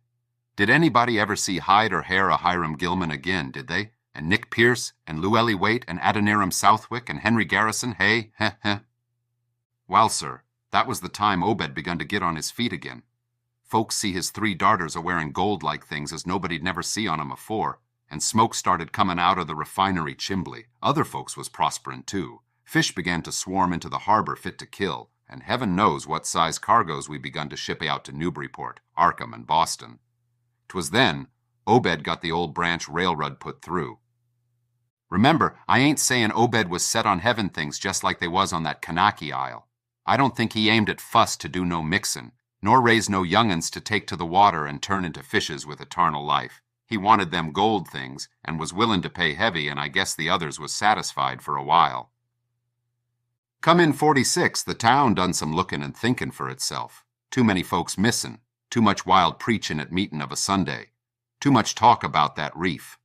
Did anybody ever see hide or hair of Hiram Gilman again, did they? And Nick Pierce, and Llewellyn Waite, and Adoniram Southwick, and Henry Garrison, hey? Heh, heh. Well, sir, that was the time Obed begun to get on his feet again. Folks see his 3 darters a-wearing gold-like things as nobody'd never see on 'em afore, and smoke started comin' out of the refinery chimbly. Other folks was prosperin' too. Fish began to swarm into the harbor fit to kill, and heaven knows what size cargoes we begun to ship out to Newburyport, Arkham, and Boston. 'Twas then Obed got the old branch railroad put through. Remember, I ain't sayin' Obed was set on heaven things just like they was on that Kanaki Isle. I don't think he aimed at fuss to do no mixin', nor raise no young'uns to take to the water and turn into fishes with eternal life. He wanted them gold things, and was willin' to pay heavy, and I guess the others was satisfied for a while. Come in 46, the town done some lookin' and thinkin' for itself. Too many folks missin', too much wild preachin' at meetin' of a Sunday, too much talk about that reef.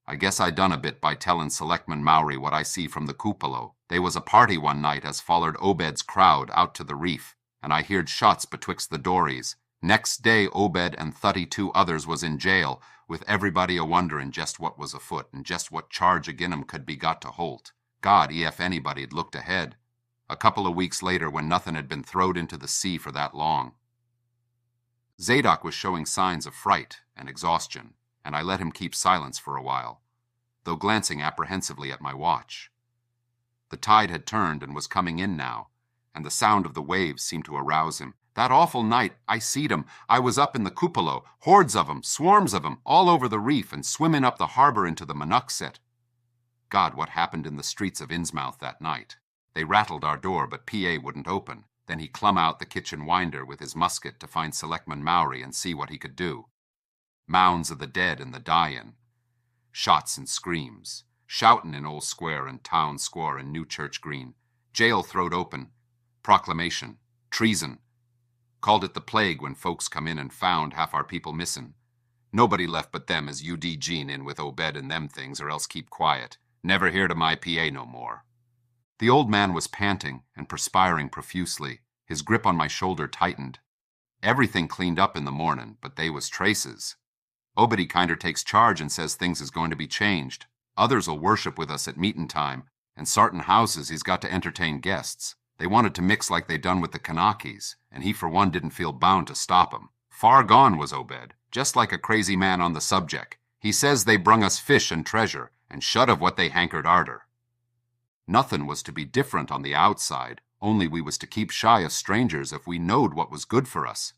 I guess I done a bit by tellin' Selectman Mowry what I see from the cupola. They was a party one night as follered Obed's crowd out to the reef, and I heard shots betwixt the dories. Next day Obed and 32 others was in jail, with everybody a-wonderin' just what was afoot and just what charge agin 'em could be got to holt. God, ef anybody'd looked ahead. A couple of weeks later, when nothin' had been throwed into the sea for that long. Zadok was showing signs of fright and exhaustion, and I let him keep silence for a while, though glancing apprehensively at my watch. The tide had turned and was coming in now, and the sound of the waves seemed to arouse him. That awful night, I seed 'em. I was up in the cupola, hordes of 'em, swarms of 'em, all over the reef and swimmin' up the harbor into the Monuxet. God, what happened in the streets of Innsmouth that night? They rattled our door, but P.A. wouldn't open. Then he clum out the kitchen winder with his musket to find Selectman Mowry and see what he could do. Mounds of the dead and the dyin'. Shots and screams. Shoutin' in Old Square and Town Square and New Church Green. Jail throwed open. Proclamation. Treason. Called it the plague when folks come in and found half our people missin'. Nobody left but them as U.D. Jean in with Obed and them things, or else keep quiet. Never hear to my P.A. no more. The old man was panting and perspiring profusely. His grip on my shoulder tightened. Everything cleaned up in the mornin', but they was traces. Obedy kinder takes charge and says things is going to be changed. Others'll worship with us at meetin' time, and sartin houses he's got to entertain guests. They wanted to mix like they done with the Kanakis, and he for one didn't feel bound to stop 'em. Far gone was Obed, just like a crazy man on the subject. He says they brung us fish and treasure, and shut of what they hankered arter. Nothin' was to be different on the outside, only we was to keep shy of strangers if we knowed what was good for us.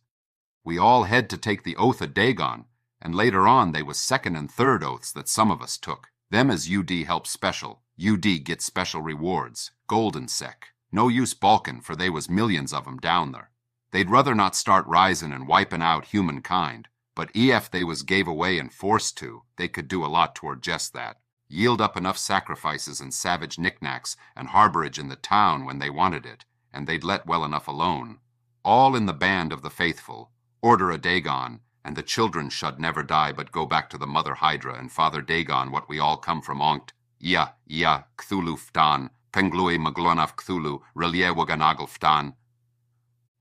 We all had to take the oath of Dagon, and later on they was second and third oaths that some of us took. Them as UD help special. UD gets special rewards. Golden sec. No use balkin', for they was millions of 'em down there. They'd ruther not start risin' and wipin' out humankind, but ef they was gave away and forced to, they could do a lot toward just that. Yield up enough sacrifices and savage knickknacks and harborage in the town when they wanted it, and they'd let well enough alone. All in the band of the faithful, order a Dagon, and the children should never die but go back to the mother Hydra and Father Dagon what we all come from onct. Ya, Cthulhu ftan, Penglui Maglonaf Cthulhu, Relie Waganagal ftan.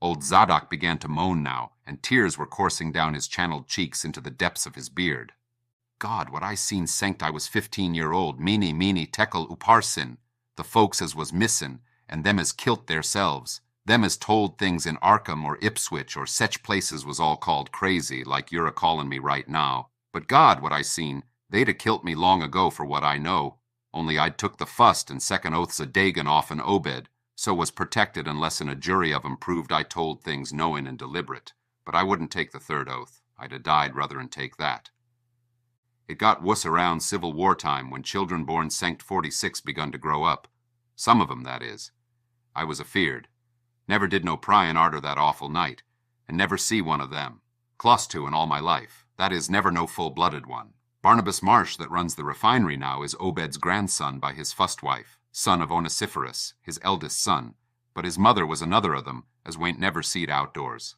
Old Zadok began to moan now, and tears were coursing down his channeled cheeks into the depths of his beard. God, what I seen sanct I was 15-year-old, meeny tekel uparsin, the folks as was missin', and them as kilt theirselves. Them as told things in Arkham or Ipswich or sech places was all called crazy, like you're a-callin' me right now. But God, what I seen, they'd a kilt me long ago for what I know. Only I'd took the fust and second oaths of Dagon off an Obed, so was protected unless in a jury of 'em proved I told things knowing and deliberate. But I wouldn't take the third oath. I'd a died ruther'n take that. It got wuss around Civil War time when children born sanct 46 begun to grow up. Some of 'em, that is. I was afeard. Never did no pryin' arter that awful night, and never see one of them. Close to in all my life. That is, never no full-blooded one. Barnabas Marsh that runs the refinery now is Obed's grandson by his fust wife, son of Onesiphorus, his eldest son, but his mother was another of them, as wain't never seed outdoors.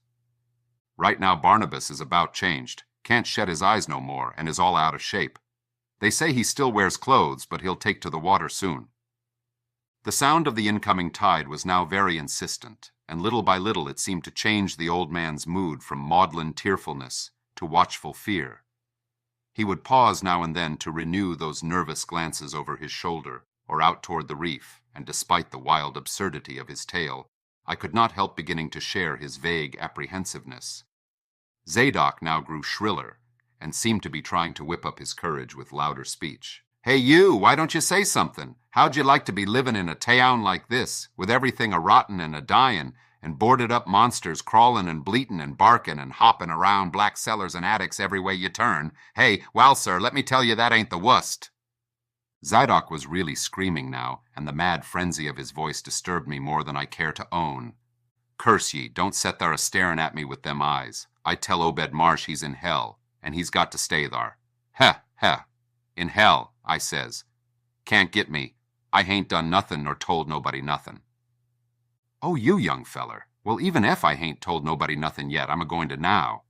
Right now Barnabas is about changed, can't shed his eyes no more, and is all out of shape. They say he still wears clothes, but he'll take to the water soon. The sound of the incoming tide was now very insistent, and little by little it seemed to change the old man's mood from maudlin tearfulness to watchful fear. He would pause now and then to renew those nervous glances over his shoulder or out toward the reef, and despite the wild absurdity of his tale, I could not help beginning to share his vague apprehensiveness. Zadok now grew shriller, and seemed to be trying to whip up his courage with louder speech. "Hey you, why don't you say something? How'd you like to be living in a town like this, with everything a-rottin' and a-dyin', and boarded-up monsters crawlin' and bleatin' and barkin' and hoppin' around black cellars and attics every way you turn? Hey, well, sir, let me tell you that ain't the wust." Zadok was really screaming now, and the mad frenzy of his voice disturbed me more than I care to own. "Curse ye, don't set there a-starin' at me with them eyes. I tell Obed Marsh he's in hell, and he's got to stay thar. Heh, heh. In hell, I says. Can't get me. I hain't done nothin' nor told nobody nothin'." "Oh, you young feller. Well, even if I hain't told nobody nothin' yet, I'm a-going to now.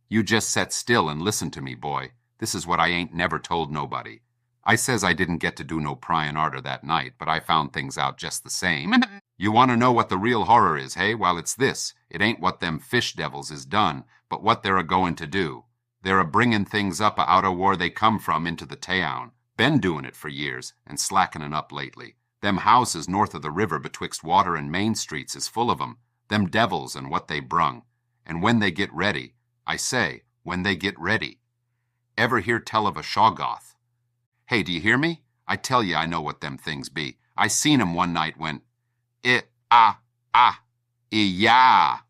You just set still and listen to me, boy. This is what I ain't never told nobody. I says I didn't get to do no pryin' arter that night, but I found things out just the same. You want to know what the real horror is, hey? Well, it's this. It ain't what them fish devils is done, but what they're a-goin' to do. They're a-bringin' things up out o' where they come from into the town. Been doin' it for years, and slackenin' up lately. Them houses north of the river betwixt Water and Main Streets is full of 'em. Them devils and what they brung. And when they get ready, I say, when they get ready. Ever hear tell of a Shoggoth? Hey, do you hear me? I tell you I know what them things be. I seen 'em one night when... Yeah.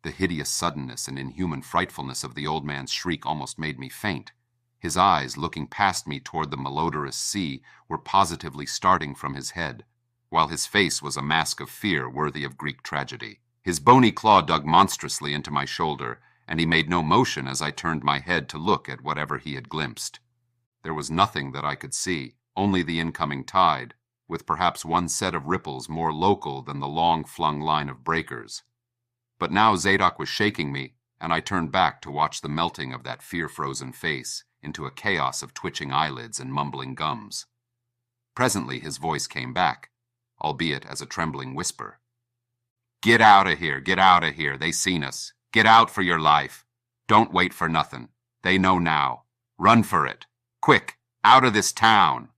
The hideous suddenness and inhuman frightfulness of the old man's shriek almost made me faint. His eyes, looking past me toward the malodorous sea, were positively starting from his head, while his face was a mask of fear worthy of Greek tragedy. His bony claw dug monstrously into my shoulder, and he made no motion as I turned my head to look at whatever he had glimpsed. There was nothing that I could see, only the incoming tide, with perhaps one set of ripples more local than the long-flung line of breakers. But now Zadok was shaking me, and I turned back to watch the melting of that fear-frozen face into a chaos of twitching eyelids and mumbling gums. Presently his voice came back, albeit as a trembling whisper. "Get out of here, get out of here. They seen us. Get out for your life. Don't wait for nothing. They know now. Run for it. Quick, out of this town."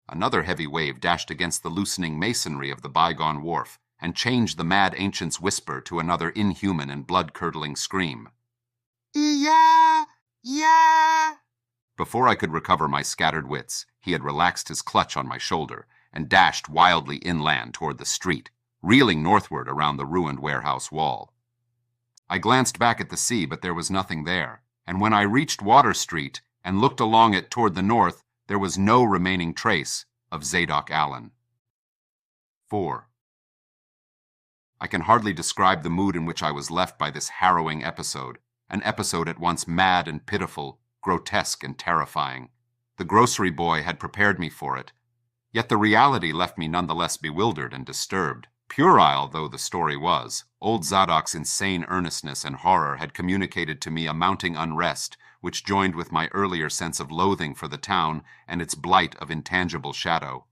Another heavy wave dashed against the loosening masonry of the bygone wharf, and changed the mad ancient's whisper to another inhuman and blood-curdling scream. "Yeah! Yeah!" Before I could recover my scattered wits, he had relaxed his clutch on my shoulder and dashed wildly inland toward the street, reeling northward around the ruined warehouse wall. I glanced back at the sea, but there was nothing there, and when I reached Water Street and looked along it toward the north, there was no remaining trace of Zadok Allen. 4. I can hardly describe the mood in which I was left by this harrowing episode, an episode at once mad and pitiful, grotesque and terrifying. The grocery boy had prepared me for it, yet the reality left me nonetheless bewildered and disturbed. Puerile though the story was, old Zadok's insane earnestness and horror had communicated to me a mounting unrest, which joined with my earlier sense of loathing for the town and its blight of intangible shadow.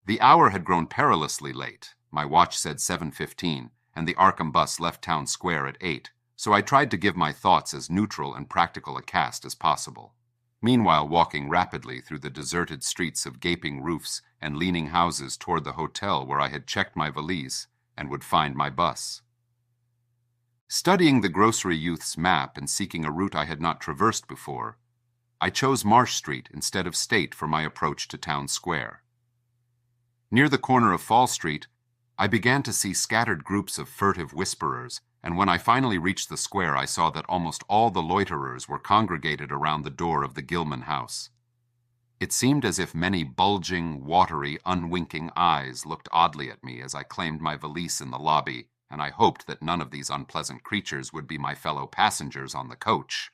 The hour had grown perilously late. My watch said 7:15, and the Arkham bus left town square at 8, so I tried to give my thoughts as neutral and practical a cast as possible. Meanwhile, walking rapidly through the deserted streets of gaping roofs and leaning houses toward the hotel where I had checked my valise and would find my bus. Studying the grocery youth's map and seeking a route I had not traversed before, I chose Marsh Street instead of State for my approach to Town Square. Near the corner of Fall Street, I began to see scattered groups of furtive whisperers, and when I finally reached the square, I saw that almost all the loiterers were congregated around the door of the Gilman house. It seemed as if many bulging, watery, unwinking eyes looked oddly at me as I claimed my valise in the lobby, and I hoped that none of these unpleasant creatures would be my fellow passengers on the coach.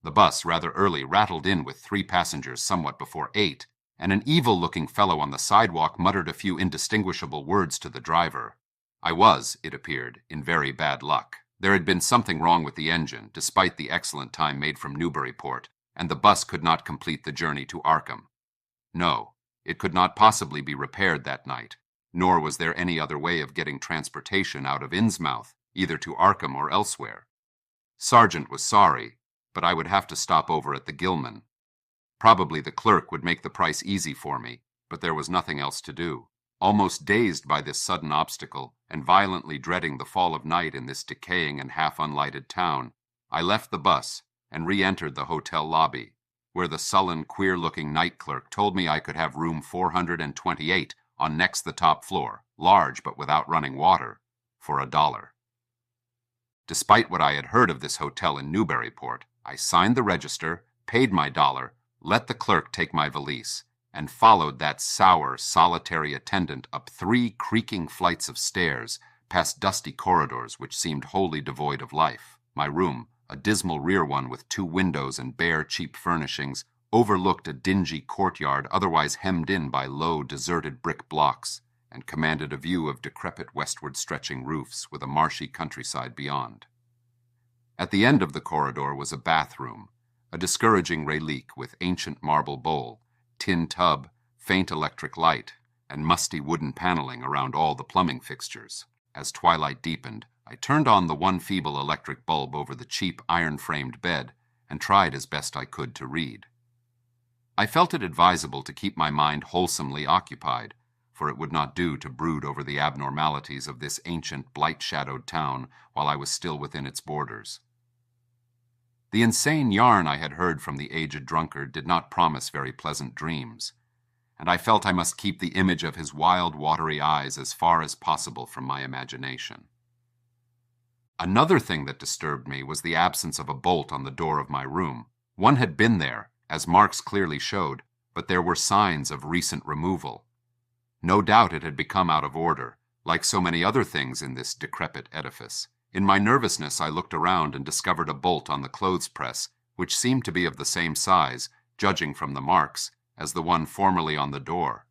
The bus, rather early, rattled in with 3 passengers somewhat before 8, and an evil-looking fellow on the sidewalk muttered a few indistinguishable words to the driver. I was, it appeared, in very bad luck. There had been something wrong with the engine, despite the excellent time made from Newburyport, and the bus could not complete the journey to Arkham. No, it could not possibly be repaired that night, nor was there any other way of getting transportation out of Innsmouth, either to Arkham or elsewhere. Sargent was sorry, but I would have to stop over at the Gilman. Probably the clerk would make the price easy for me, but there was nothing else to do. Almost dazed by this sudden obstacle, and violently dreading the fall of night in this decaying and half-unlighted town, I left the bus and re-entered the hotel lobby, where the sullen, queer-looking night clerk told me I could have room 428 on next the top floor, large but without running water, for $1. Despite what I had heard of this hotel in Newburyport, I signed the register, paid my $1, let the clerk take my valise, and followed that sour, solitary attendant up 3 creaking flights of stairs, past dusty corridors which seemed wholly devoid of life. My room, a dismal rear one with 2 windows and bare, cheap furnishings, overlooked a dingy courtyard otherwise hemmed in by low, deserted brick blocks, and commanded a view of decrepit westward-stretching roofs with a marshy countryside beyond. At the end of the corridor was a bathroom, a discouraging relique with ancient marble bowl, tin tub, faint electric light, and musty wooden paneling around all the plumbing fixtures. As twilight deepened, I turned on the one feeble electric bulb over the cheap iron-framed bed and tried as best I could to read. I felt it advisable to keep my mind wholesomely occupied, for it would not do to brood over the abnormalities of this ancient, blight-shadowed town while I was still within its borders. The insane yarn I had heard from the aged drunkard did not promise very pleasant dreams, and I felt I must keep the image of his wild, watery eyes as far as possible from my imagination. Another thing that disturbed me was the absence of a bolt on the door of my room. One had been there, as marks clearly showed, but there were signs of recent removal. No doubt it had become out of order, like so many other things in this decrepit edifice. In my nervousness, I looked around and discovered a bolt on the clothes press, which seemed to be of the same size, judging from the marks, as the one formerly on the door.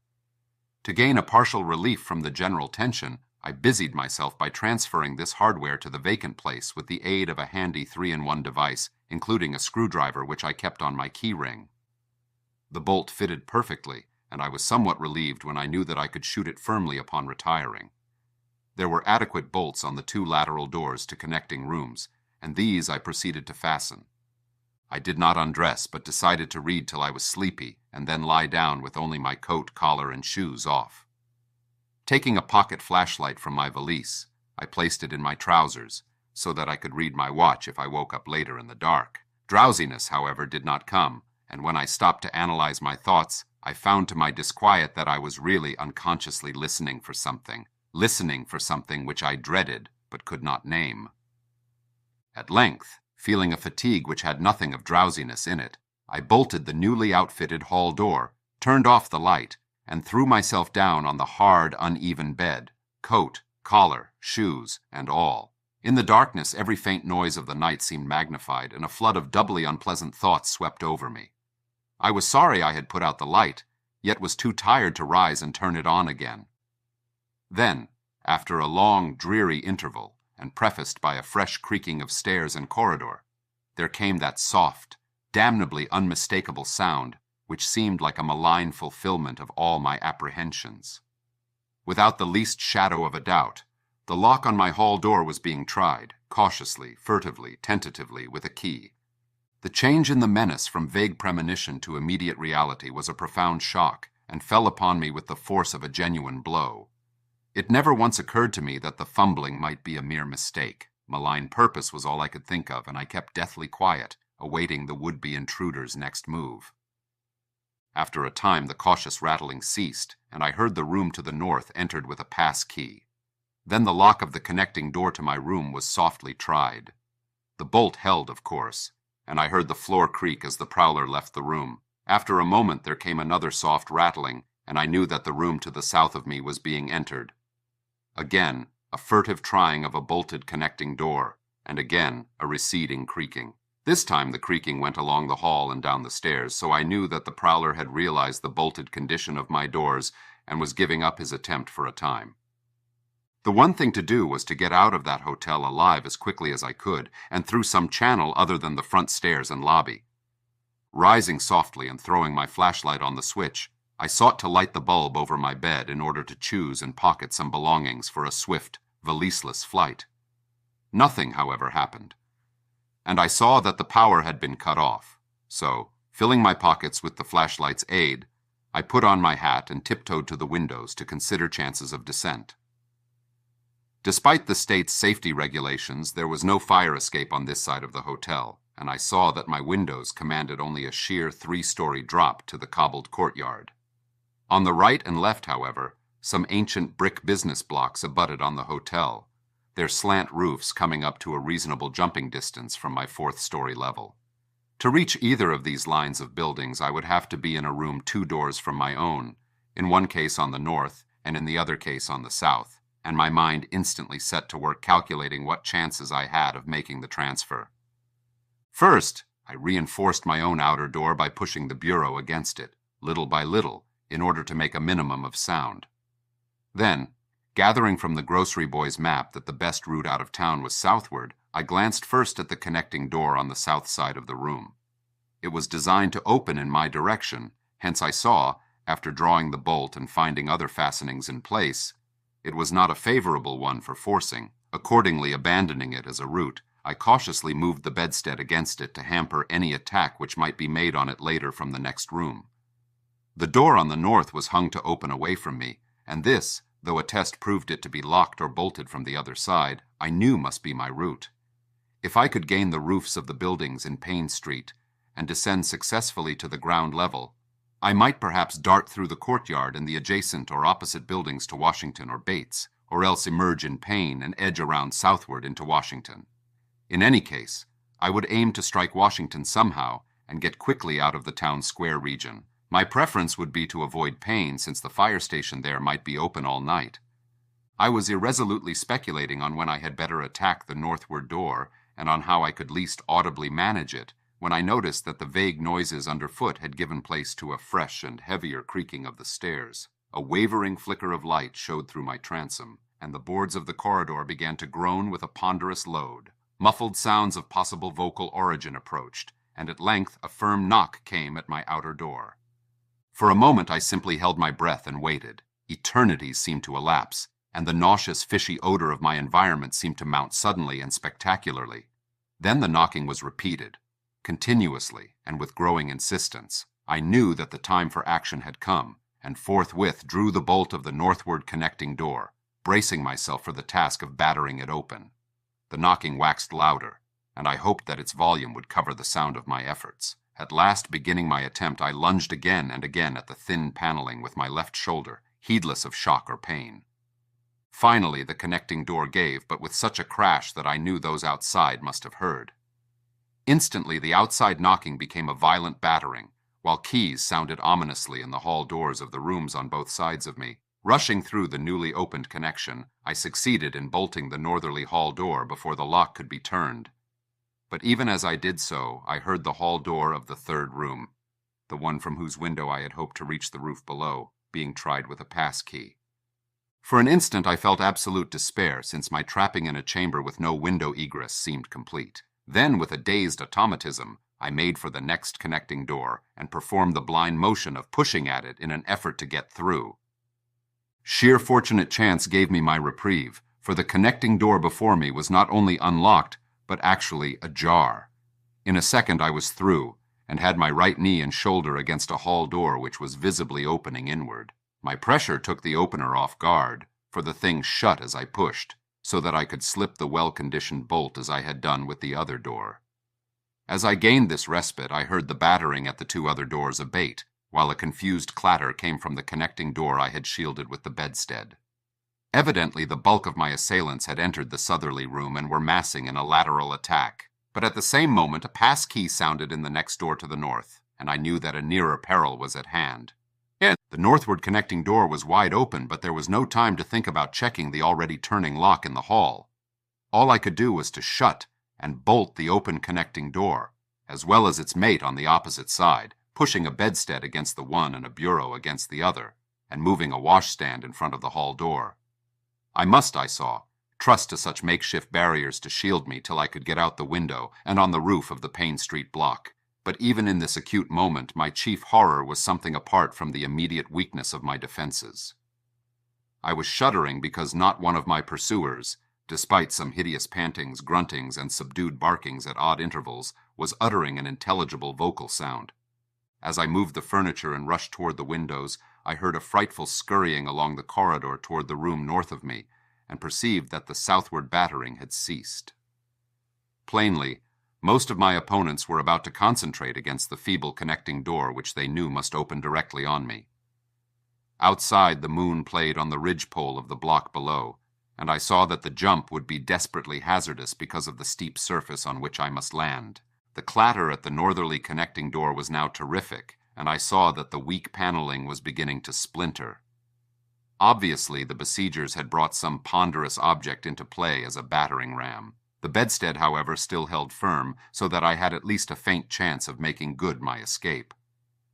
To gain a partial relief from the general tension, I busied myself by transferring this hardware to the vacant place with the aid of a handy 3-in-1 device, including a screwdriver which I kept on my key ring. The bolt fitted perfectly, and I was somewhat relieved when I knew that I could shoot it firmly upon retiring. There were adequate bolts on the 2 lateral doors to connecting rooms, and these I proceeded to fasten. I did not undress, but decided to read till I was sleepy, and then lie down with only my coat, collar, and shoes off. Taking a pocket flashlight from my valise, I placed it in my trousers, so that I could read my watch if I woke up later in the dark. Drowsiness, however, did not come, and when I stopped to analyze my thoughts, I found to my disquiet that I was really unconsciously listening for something which I dreaded but could not name. At length, feeling a fatigue which had nothing of drowsiness in it, I bolted the newly outfitted hall door, turned off the light, and threw myself down on the hard, uneven bed, coat, collar, shoes, and all. In the darkness, every faint noise of the night seemed magnified, and a flood of doubly unpleasant thoughts swept over me. I was sorry I had put out the light, yet was too tired to rise and turn it on again. Then, after a long, dreary interval, and prefaced by a fresh creaking of stairs and corridor, there came that soft, damnably unmistakable sound which seemed like a malign fulfillment of all my apprehensions. Without the least shadow of a doubt, the lock on my hall door was being tried, cautiously, furtively, tentatively, with a key. The change in the menace from vague premonition to immediate reality was a profound shock, and fell upon me with the force of a genuine blow. It never once occurred to me that the fumbling might be a mere mistake. Malign purpose was all I could think of, and I kept deathly quiet, awaiting the would-be intruder's next move. After a time, the cautious rattling ceased, and I heard the room to the north entered with a pass key. Then the lock of the connecting door to my room was softly tried. The bolt held, of course, and I heard the floor creak as the prowler left the room. After a moment there came another soft rattling, and I knew that the room to the south of me was being entered. Again, a furtive trying of a bolted connecting door, and again, a receding creaking. This time the creaking went along the hall and down the stairs, so I knew that the prowler had realized the bolted condition of my doors and was giving up his attempt for a time. The one thing to do was to get out of that hotel alive as quickly as I could, and through some channel other than the front stairs and lobby. Rising softly and throwing my flashlight on the switch, I sought to light the bulb over my bed in order to choose and pocket some belongings for a swift, valiseless flight. Nothing, however, happened, and I saw that the power had been cut off. So, filling my pockets with the flashlight's aid, I put on my hat and tiptoed to the windows to consider chances of descent. Despite the state's safety regulations, there was no fire escape on this side of the hotel, and I saw that my windows commanded only a sheer 3-story drop to the cobbled courtyard. On the right and left, however, some ancient brick business blocks abutted on the hotel, their slant roofs coming up to a reasonable jumping distance from my 4th-story level. To reach either of these lines of buildings, I would have to be in a room 2 doors from my own, in one case on the north and in the other case on the south, and my mind instantly set to work calculating what chances I had of making the transfer. First, I reinforced my own outer door by pushing the bureau against it, little by little, in order to make a minimum of sound. Then, gathering from the grocery boy's map that the best route out of town was southward, I glanced first at the connecting door on the south side of the room. It was designed to open in my direction, hence I saw, after drawing the bolt and finding other fastenings in place, it was not a favorable one for forcing. Accordingly, abandoning it as a route, I cautiously moved the bedstead against it to hamper any attack which might be made on it later from the next room. The door on the north was hung to open away from me, and this, though a test proved it to be locked or bolted from the other side, I knew must be my route. If I could gain the roofs of the buildings in Payne Street and descend successfully to the ground level, I might perhaps dart through the courtyard and the adjacent or opposite buildings to Washington or Bates, or else emerge in Payne and edge around southward into Washington. In any case, I would aim to strike Washington somehow and get quickly out of the town square region. My preference would be to avoid Payne, since the fire station there might be open all night. I was irresolutely speculating on when I had better attack the northward door and on how I could least audibly manage it, when I noticed that the vague noises underfoot had given place to a fresh and heavier creaking of the stairs. A wavering flicker of light showed through my transom, and the boards of the corridor began to groan with a ponderous load. Muffled sounds of possible vocal origin approached, and at length a firm knock came at my outer door. For a moment I simply held my breath and waited. Eternities seemed to elapse, and the nauseous, fishy odor of my environment seemed to mount suddenly and spectacularly. Then the knocking was repeated, continuously and with growing insistence. I knew that the time for action had come, and forthwith drew the bolt of the northward connecting door, bracing myself for the task of battering it open. The knocking waxed louder, and I hoped that its volume would cover the sound of my efforts. At last, beginning my attempt, I lunged again and again at the thin paneling with my left shoulder, heedless of shock or pain. Finally, the connecting door gave, but with such a crash that I knew those outside must have heard. Instantly, the outside knocking became a violent battering, while keys sounded ominously in the hall doors of the rooms on both sides of me. Rushing through the newly opened connection, I succeeded in bolting the northerly hall door before the lock could be turned. But even as I did so, I heard the hall door of the third room, the one from whose window I had hoped to reach the roof below, being tried with a pass key. For an instant I felt absolute despair, since my trapping in a chamber with no window egress seemed complete. Then, with a dazed automatism, I made for the next connecting door and performed the blind motion of pushing at it in an effort to get through. Sheer fortunate chance gave me my reprieve, for the connecting door before me was not only unlocked, but actually ajar. In a second I was through, and had my right knee and shoulder against a hall door which was visibly opening inward. My pressure took the opener off guard, for the thing shut as I pushed, so that I could slip the well-conditioned bolt as I had done with the other door. As I gained this respite, I heard the battering at the two other doors abate, while a confused clatter came from the connecting door I had shielded with the bedstead. Evidently, the bulk of my assailants had entered the southerly room and were massing in a lateral attack. But at the same moment, a pass key sounded in the next door to the north, and I knew that a nearer peril was at hand. The northward connecting door was wide open, but there was no time to think about checking the already turning lock in the hall. All I could do was to shut and bolt the open connecting door, as well as its mate on the opposite side, pushing a bedstead against the one and a bureau against the other, and moving a washstand in front of the hall door. I must, I saw, trust to such makeshift barriers to shield me till I could get out the window and on the roof of the Payne Street block. But even in this acute moment, my chief horror was something apart from the immediate weakness of my defenses. I was shuddering because not one of my pursuers, despite some hideous pantings, gruntings, and subdued barkings at odd intervals, was uttering an intelligible vocal sound. As I moved the furniture and rushed toward the windows, I heard a frightful scurrying along the corridor toward the room north of me, and perceived that the southward battering had ceased. Plainly, most of my opponents were about to concentrate against the feeble connecting door which they knew must open directly on me. Outside, the moon played on the ridgepole of the block below, and I saw that the jump would be desperately hazardous because of the steep surface on which I must land. The clatter at the northerly connecting door was now terrific, and I saw that the weak paneling was beginning to splinter. Obviously, the besiegers had brought some ponderous object into play as a battering ram. The bedstead, however, still held firm, so that I had at least a faint chance of making good my escape.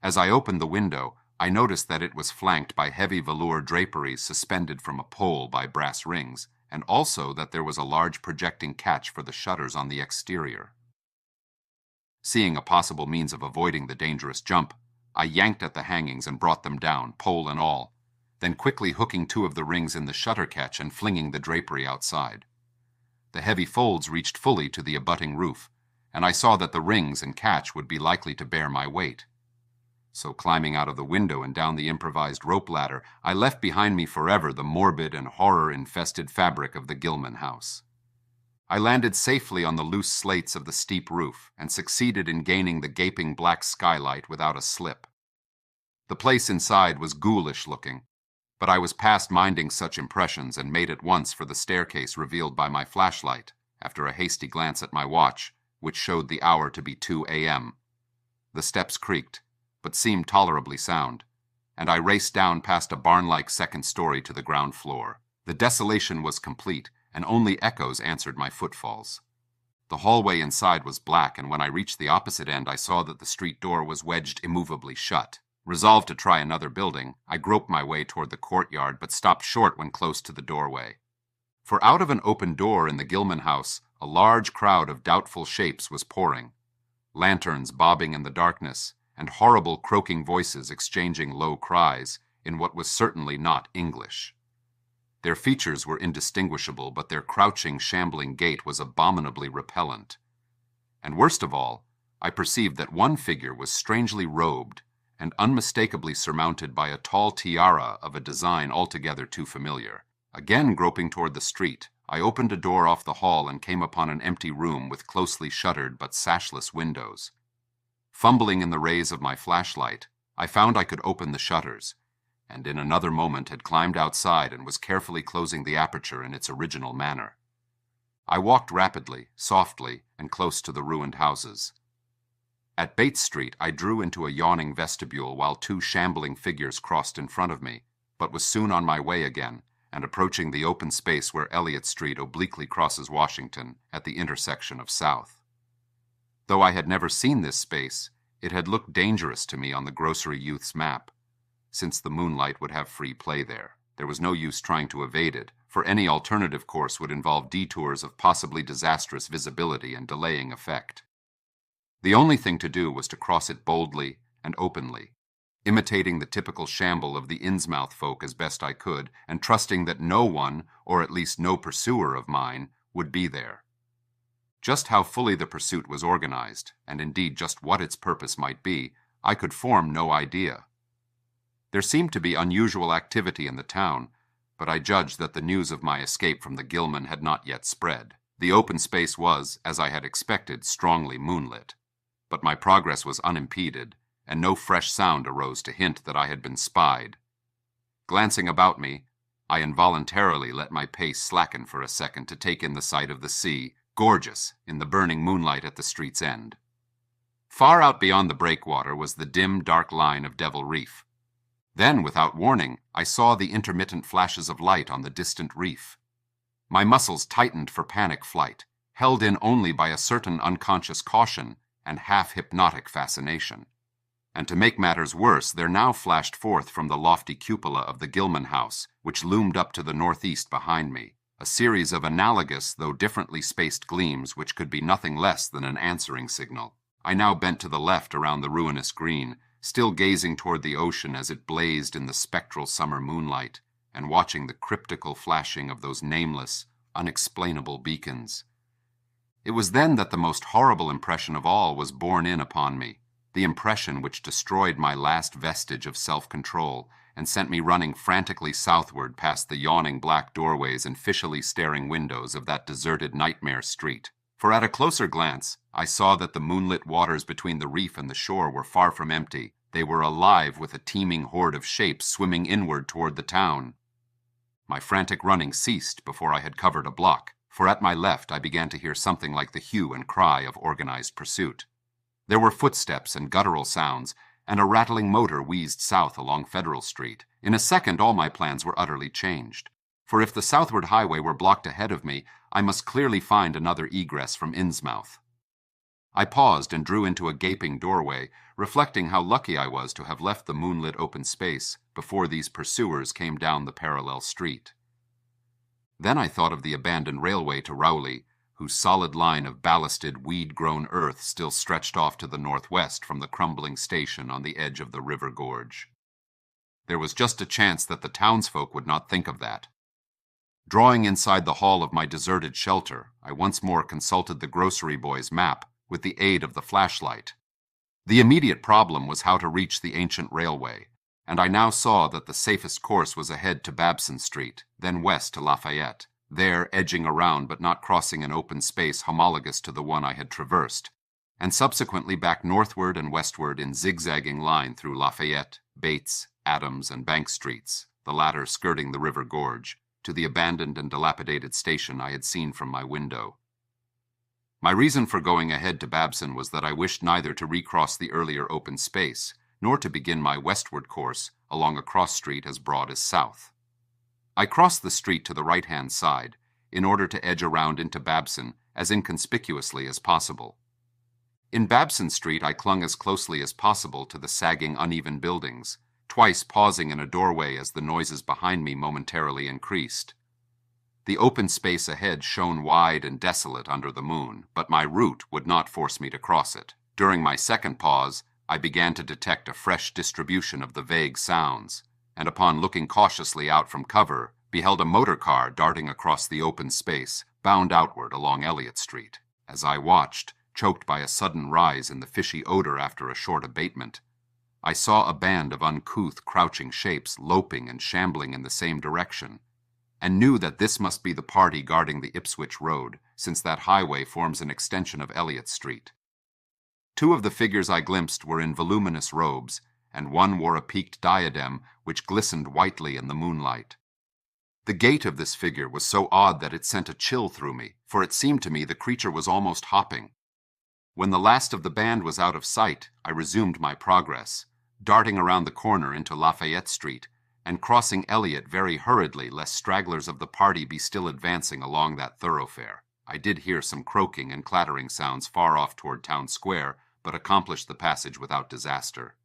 As I opened the window, I noticed that it was flanked by heavy velour draperies suspended from a pole by brass rings, and also that there was a large projecting catch for the shutters on the exterior. Seeing a possible means of avoiding the dangerous jump, I yanked at the hangings and brought them down, pole and all, then quickly hooking two of the rings in the shutter catch and flinging the drapery outside. The heavy folds reached fully to the abutting roof, and I saw that the rings and catch would be likely to bear my weight. So climbing out of the window and down the improvised rope ladder, I left behind me forever the morbid and horror-infested fabric of the Gilman house. I landed safely on the loose slates of the steep roof and succeeded in gaining the gaping black skylight without a slip. The place inside was ghoulish-looking, but I was past minding such impressions and made at once for the staircase revealed by my flashlight, after a hasty glance at my watch, which showed the hour to be 2 a.m. The steps creaked, but seemed tolerably sound, and I raced down past a barn-like second story to the ground floor. The desolation was complete, and only echoes answered my footfalls. The hallway inside was black, and when I reached the opposite end, I saw that the street door was wedged immovably shut. Resolved to try another building, I groped my way toward the courtyard, but stopped short when close to the doorway. For out of an open door in the Gilman house, a large crowd of doubtful shapes was pouring, lanterns bobbing in the darkness, and horrible croaking voices exchanging low cries in what was certainly not English. Their features were indistinguishable, but their crouching, shambling gait was abominably repellent. And worst of all, I perceived that one figure was strangely robed, and unmistakably surmounted by a tall tiara of a design altogether too familiar. Again groping toward the street, I opened a door off the hall and came upon an empty room with closely shuttered but sashless windows. Fumbling in the rays of my flashlight, I found I could open the shutters, and in another moment had climbed outside and was carefully closing the aperture in its original manner. I walked rapidly, softly, and close to the ruined houses. At Bates Street, I drew into a yawning vestibule while two shambling figures crossed in front of me, but was soon on my way again, and approaching the open space where Elliott Street obliquely crosses Washington at the intersection of South. Though I had never seen this space, it had looked dangerous to me on the grocery youth's map. Since the moonlight would have free play there, there was no use trying to evade it, for any alternative course would involve detours of possibly disastrous visibility and delaying effect. The only thing to do was to cross it boldly and openly. imitating the typical shamble of the Innsmouth folk as best I could, and trusting that no one, or at least no pursuer of mine, would be there. Just how fully the pursuit was organized, and indeed just what its purpose might be, I could form no idea. There seemed to be unusual activity in the town, but I judged that the news of my escape from the Gilman had not yet spread. The open space was, as I had expected, strongly moonlit, but my progress was unimpeded, and no fresh sound arose to hint that I had been spied. Glancing about me, I involuntarily let my pace slacken for a second to take in the sight of the sea, gorgeous in the burning moonlight at the street's end. Far out beyond the breakwater was the dim, dark line of Devil Reef. Then, without warning, I saw the intermittent flashes of light on the distant reef. My muscles tightened for panic flight, held in only by a certain unconscious caution and half-hypnotic fascination. And to make matters worse, there now flashed forth from the lofty cupola of the Gilman house, which loomed up to the northeast behind me, a series of analogous though differently spaced gleams which could be nothing less than an answering signal. I now bent to the left around the ruinous green, still gazing toward the ocean as it blazed in the spectral summer moonlight, and watching the cryptical flashing of those nameless, unexplainable beacons. It was then that the most horrible impression of all was borne in upon me, the impression which destroyed my last vestige of self-control and sent me running frantically southward past the yawning black doorways and fishily staring windows of that deserted nightmare street. For at a closer glance, I saw that the moonlit waters between the reef and the shore were far from empty. They were alive with a teeming horde of shapes swimming inward toward the town. My frantic running ceased before I had covered a block, for at my left I began to hear something like the hue and cry of organized pursuit. There were footsteps and guttural sounds, and a rattling motor wheezed south along Federal Street. In a second all my plans were utterly changed. For if the southward highway were blocked ahead of me, I must clearly find another egress from Innsmouth. I paused and drew into a gaping doorway, reflecting how lucky I was to have left the moonlit open space before these pursuers came down the parallel street. Then I thought of the abandoned railway to Rowley, whose solid line of ballasted, weed-grown earth still stretched off to the northwest from the crumbling station on the edge of the river gorge. There was just a chance that the townsfolk would not think of that. Drawing inside the hall of my deserted shelter, I once more consulted the grocery boy's map with the aid of the flashlight. The immediate problem was how to reach the ancient railway, and I now saw that the safest course was ahead to Babson Street, then west to Lafayette, there edging around but not crossing an open space homologous to the one I had traversed, and subsequently back northward and westward in zigzagging line through Lafayette, Bates, Adams, and Bank Streets, the latter skirting the river gorge, to the abandoned and dilapidated station I had seen from my window. My reason for going ahead to Babson was that I wished neither to recross the earlier open space, nor to begin my westward course along a cross street as broad as south. I crossed the street to the right-hand side, in order to edge around into Babson as inconspicuously as possible. In Babson Street I clung as closely as possible to the sagging, uneven buildings, twice pausing in a doorway as the noises behind me momentarily increased. The open space ahead shone wide and desolate under the moon, but my route would not force me to cross it. During my second pause, I began to detect a fresh distribution of the vague sounds, and upon looking cautiously out from cover, beheld a motor car darting across the open space, bound outward along Elliott Street. As I watched, choked by a sudden rise in the fishy odor after a short abatement, I saw a band of uncouth, crouching shapes loping and shambling in the same direction, and knew that this must be the party guarding the Ipswich Road, since that highway forms an extension of Elliott Street. Two of the figures I glimpsed were in voluminous robes, and one wore a peaked diadem which glistened whitely in the moonlight. The gait of this figure was so odd that it sent a chill through me, for it seemed to me the creature was almost hopping. When the last of the band was out of sight, I resumed my progress, darting around the corner into Lafayette Street, and crossing Elliott very hurriedly lest stragglers of the party be still advancing along that thoroughfare. I did hear some croaking and clattering sounds far off toward Town Square, but accomplished the passage without disaster.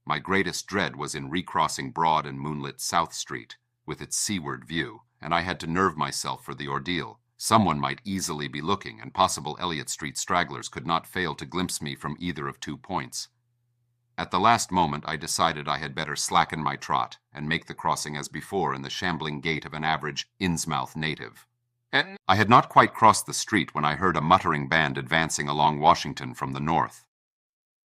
My greatest dread was in recrossing broad and moonlit South Street, with its seaward view, and I had to nerve myself for the ordeal. Someone might easily be looking, and possible Elliott Street stragglers could not fail to glimpse me from either of 2 points. At the last moment I decided I had better slacken my trot and make the crossing as before in the shambling gait of an average Innsmouth native. I had not quite crossed the street when I heard a muttering band advancing along Washington from the north.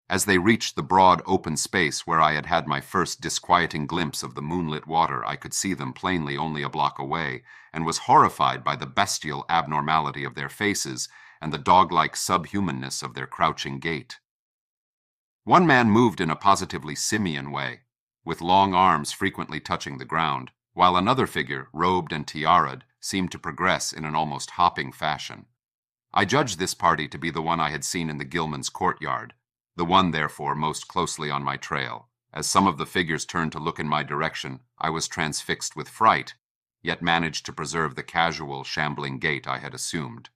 As they reached the broad open space where I had had my first disquieting glimpse of the moonlit water, I could see them plainly only a block away, and was horrified by the bestial abnormality of their faces and the dog-like subhumanness of their crouching gait. One man moved in a positively simian way, with long arms frequently touching the ground, while another figure, robed and tiara'd, seemed to progress in an almost hopping fashion. I judged this party to be the one I had seen in the Gilman's courtyard, the one, therefore, most closely on my trail. As some of the figures turned to look in my direction, I was transfixed with fright, yet managed to preserve the casual, shambling gait I had assumed.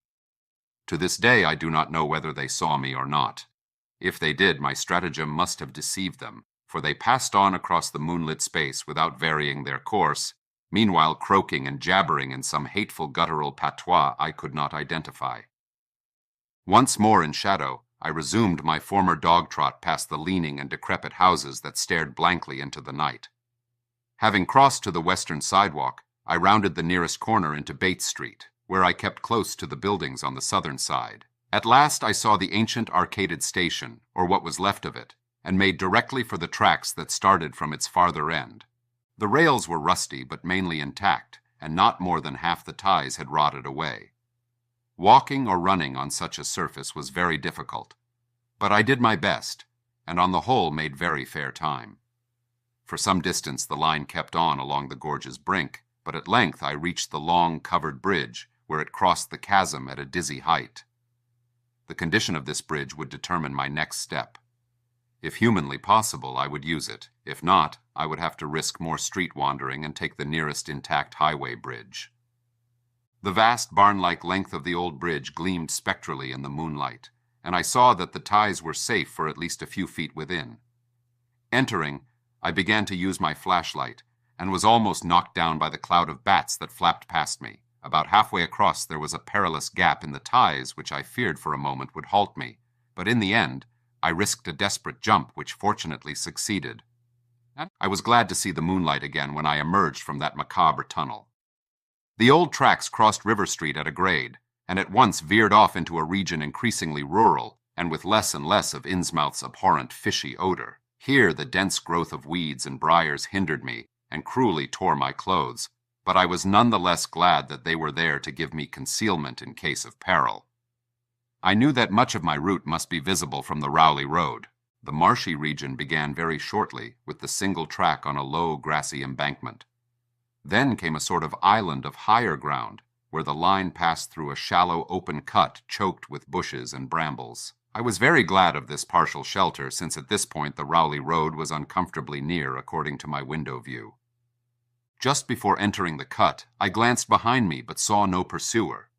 To this day I do not know whether they saw me or not. If they did, my stratagem must have deceived them, for they passed on across the moonlit space without varying their course, meanwhile croaking and jabbering in some hateful guttural patois I could not identify. Once more in shadow, I resumed my former dog trot past the leaning and decrepit houses that stared blankly into the night. Having crossed to the western sidewalk, I rounded the nearest corner into Bates Street, where I kept close to the buildings on the southern side. At last I saw the ancient arcaded station, or what was left of it, and made directly for the tracks that started from its farther end. The rails were rusty but mainly intact, and not more than half the ties had rotted away. Walking or running on such a surface was very difficult, but I did my best, and on the whole made very fair time. For some distance the line kept on along the gorge's brink, but at length I reached the long, covered bridge, where it crossed the chasm at a dizzy height. The condition of this bridge would determine my next step. If humanly possible, I would use it. If not, I would have to risk more street wandering and take the nearest intact highway bridge. The vast barn-like length of the old bridge gleamed spectrally in the moonlight, and I saw that the ties were safe for at least a few feet within. Entering, I began to use my flashlight, and was almost knocked down by the cloud of bats that flapped past me. About halfway across there was a perilous gap in the ties which I feared for a moment would halt me, but in the end I risked a desperate jump which fortunately succeeded. I was glad to see the moonlight again when I emerged from that macabre tunnel. The old tracks crossed River Street at a grade, and at once veered off into a region increasingly rural, and with less and less of Innsmouth's abhorrent fishy odor. Here the dense growth of weeds and briars hindered me, and cruelly tore my clothes, but I was none the less glad that they were there to give me concealment in case of peril. I knew that much of my route must be visible from the Rowley Road. The marshy region began very shortly, with the single track on a low, grassy embankment. Then came a sort of island of higher ground, where the line passed through a shallow open cut choked with bushes and brambles. I was very glad of this partial shelter, since at this point the Rowley Road was uncomfortably near according to my window view. Just before entering the cut, I glanced behind me but saw no pursuer.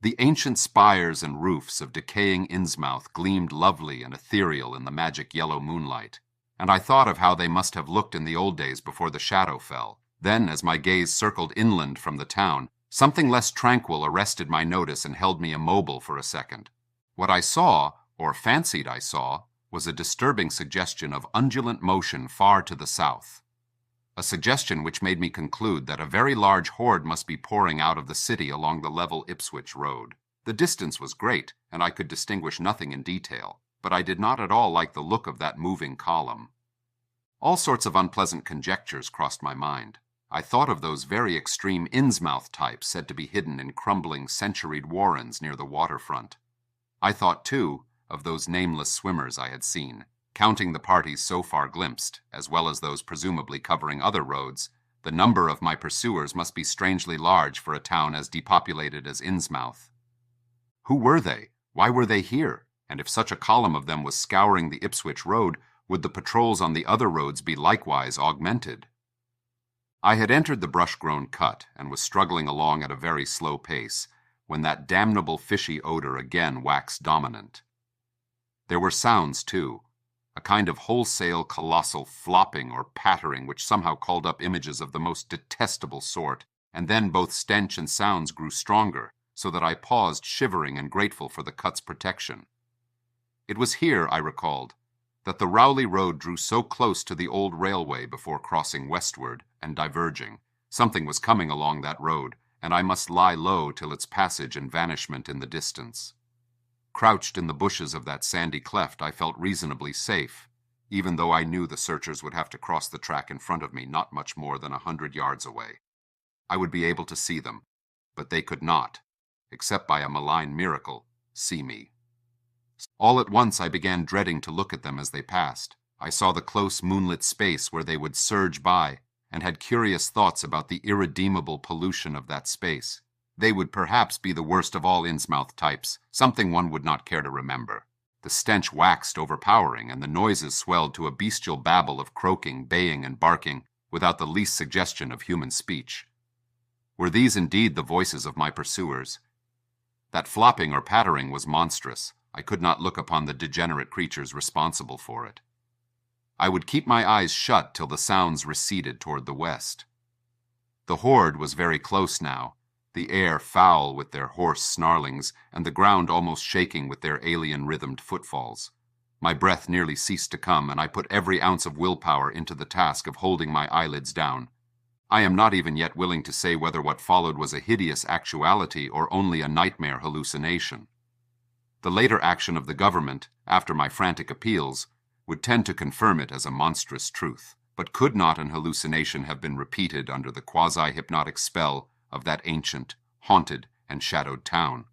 The ancient spires and roofs of decaying Innsmouth gleamed lovely and ethereal in the magic yellow moonlight, and I thought of how they must have looked in the old days before the shadow fell. Then, as my gaze circled inland from the town, something less tranquil arrested my notice and held me immobile for a second. What I saw, or fancied I saw, was a disturbing suggestion of undulant motion far to the south. A suggestion which made me conclude that a very large horde must be pouring out of the city along the level Ipswich road. The distance was great, and I could distinguish nothing in detail, but I did not at all like the look of that moving column. All sorts of unpleasant conjectures crossed my mind. I thought of those very extreme Innsmouth types said to be hidden in crumbling, centuried warrens near the waterfront. I thought, too, of those nameless swimmers I had seen. Counting the parties so far glimpsed, as well as those presumably covering other roads, the number of my pursuers must be strangely large for a town as depopulated as Innsmouth. Who were they? Why were they here? And if such a column of them was scouring the Ipswich road, would the patrols on the other roads be likewise augmented? I had entered the brush-grown cut and was struggling along at a very slow pace, when that damnable fishy odor again waxed dominant. There were sounds, too, a kind of wholesale colossal flopping or pattering which somehow called up images of the most detestable sort, and then both stench and sounds grew stronger, so that I paused shivering and grateful for the cut's protection. It was here, I recalled, that the Rowley Road drew so close to the old railway before crossing westward and diverging. Something was coming along that road, and I must lie low till its passage and vanishment in the distance. Crouched in the bushes of that sandy cleft, I felt reasonably safe, even though I knew the searchers would have to cross the track in front of me not much more than 100 yards away. I would be able to see them, but they could not, except by a malign miracle, see me. All at once I began dreading to look at them as they passed. I saw the close moonlit space where they would surge by, and had curious thoughts about the irredeemable pollution of that space. They would perhaps be the worst of all Innsmouth types, something one would not care to remember. The stench waxed overpowering, and the noises swelled to a bestial babble of croaking, baying, and barking, without the least suggestion of human speech. Were these indeed the voices of my pursuers? That flopping or pattering was monstrous. I could not look upon the degenerate creatures responsible for it. I would keep my eyes shut till the sounds receded toward the west. The horde was very close now, the air foul with their hoarse snarlings, and the ground almost shaking with their alien-rhythmed footfalls. My breath nearly ceased to come, and I put every ounce of willpower into the task of holding my eyelids down. I am not even yet willing to say whether what followed was a hideous actuality or only a nightmare hallucination. The later action of the government, after my frantic appeals, would tend to confirm it as a monstrous truth. But could not an hallucination have been repeated under the quasi-hypnotic spell of that ancient, haunted, and shadowed town?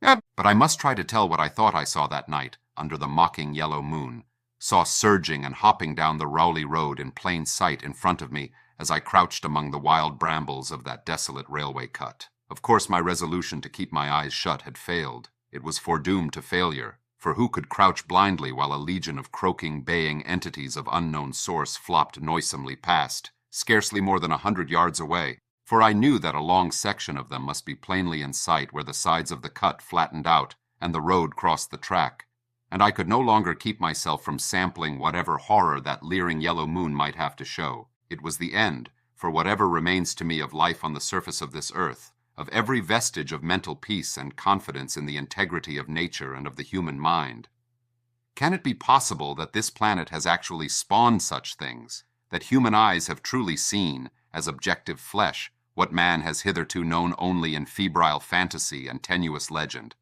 But I must try to tell what I thought I saw that night under the mocking yellow moon, saw surging and hopping down the Rowley Road in plain sight in front of me as I crouched among the wild brambles of that desolate railway cut. Of course my resolution to keep my eyes shut had failed. It was foredoomed to failure, for who could crouch blindly while a legion of croaking, baying entities of unknown source flopped noisomely past, scarcely more than 100 yards away? For I knew that a long section of them must be plainly in sight where the sides of the cut flattened out and the road crossed the track, and I could no longer keep myself from sampling whatever horror that leering yellow moon might have to show. It was the end, for whatever remains to me of life on the surface of this earth, of every vestige of mental peace and confidence in the integrity of nature and of the human mind. Can it be possible that this planet has actually spawned such things, that human eyes have truly seen, as objective flesh, what man has hitherto known only in febrile fantasy and tenuous legend?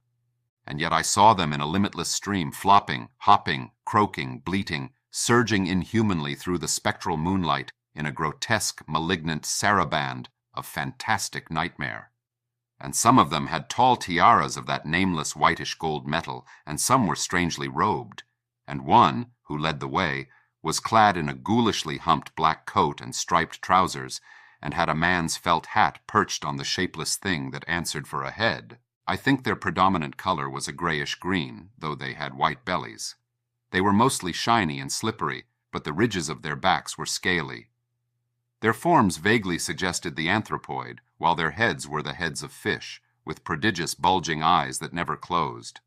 And yet I saw them in a limitless stream, flopping, hopping, croaking, bleating, surging inhumanly through the spectral moonlight in a grotesque, malignant saraband of fantastic nightmare. And some of them had tall tiaras of that nameless whitish gold metal, and some were strangely robed, and one, who led the way, was clad in a ghoulishly humped black coat and striped trousers, and had a man's felt hat perched on the shapeless thing that answered for a head. I think their predominant color was a grayish-green, though they had white bellies. They were mostly shiny and slippery, but the ridges of their backs were scaly. Their forms vaguely suggested the anthropoid, while their heads were the heads of fish, with prodigious bulging eyes that never closed.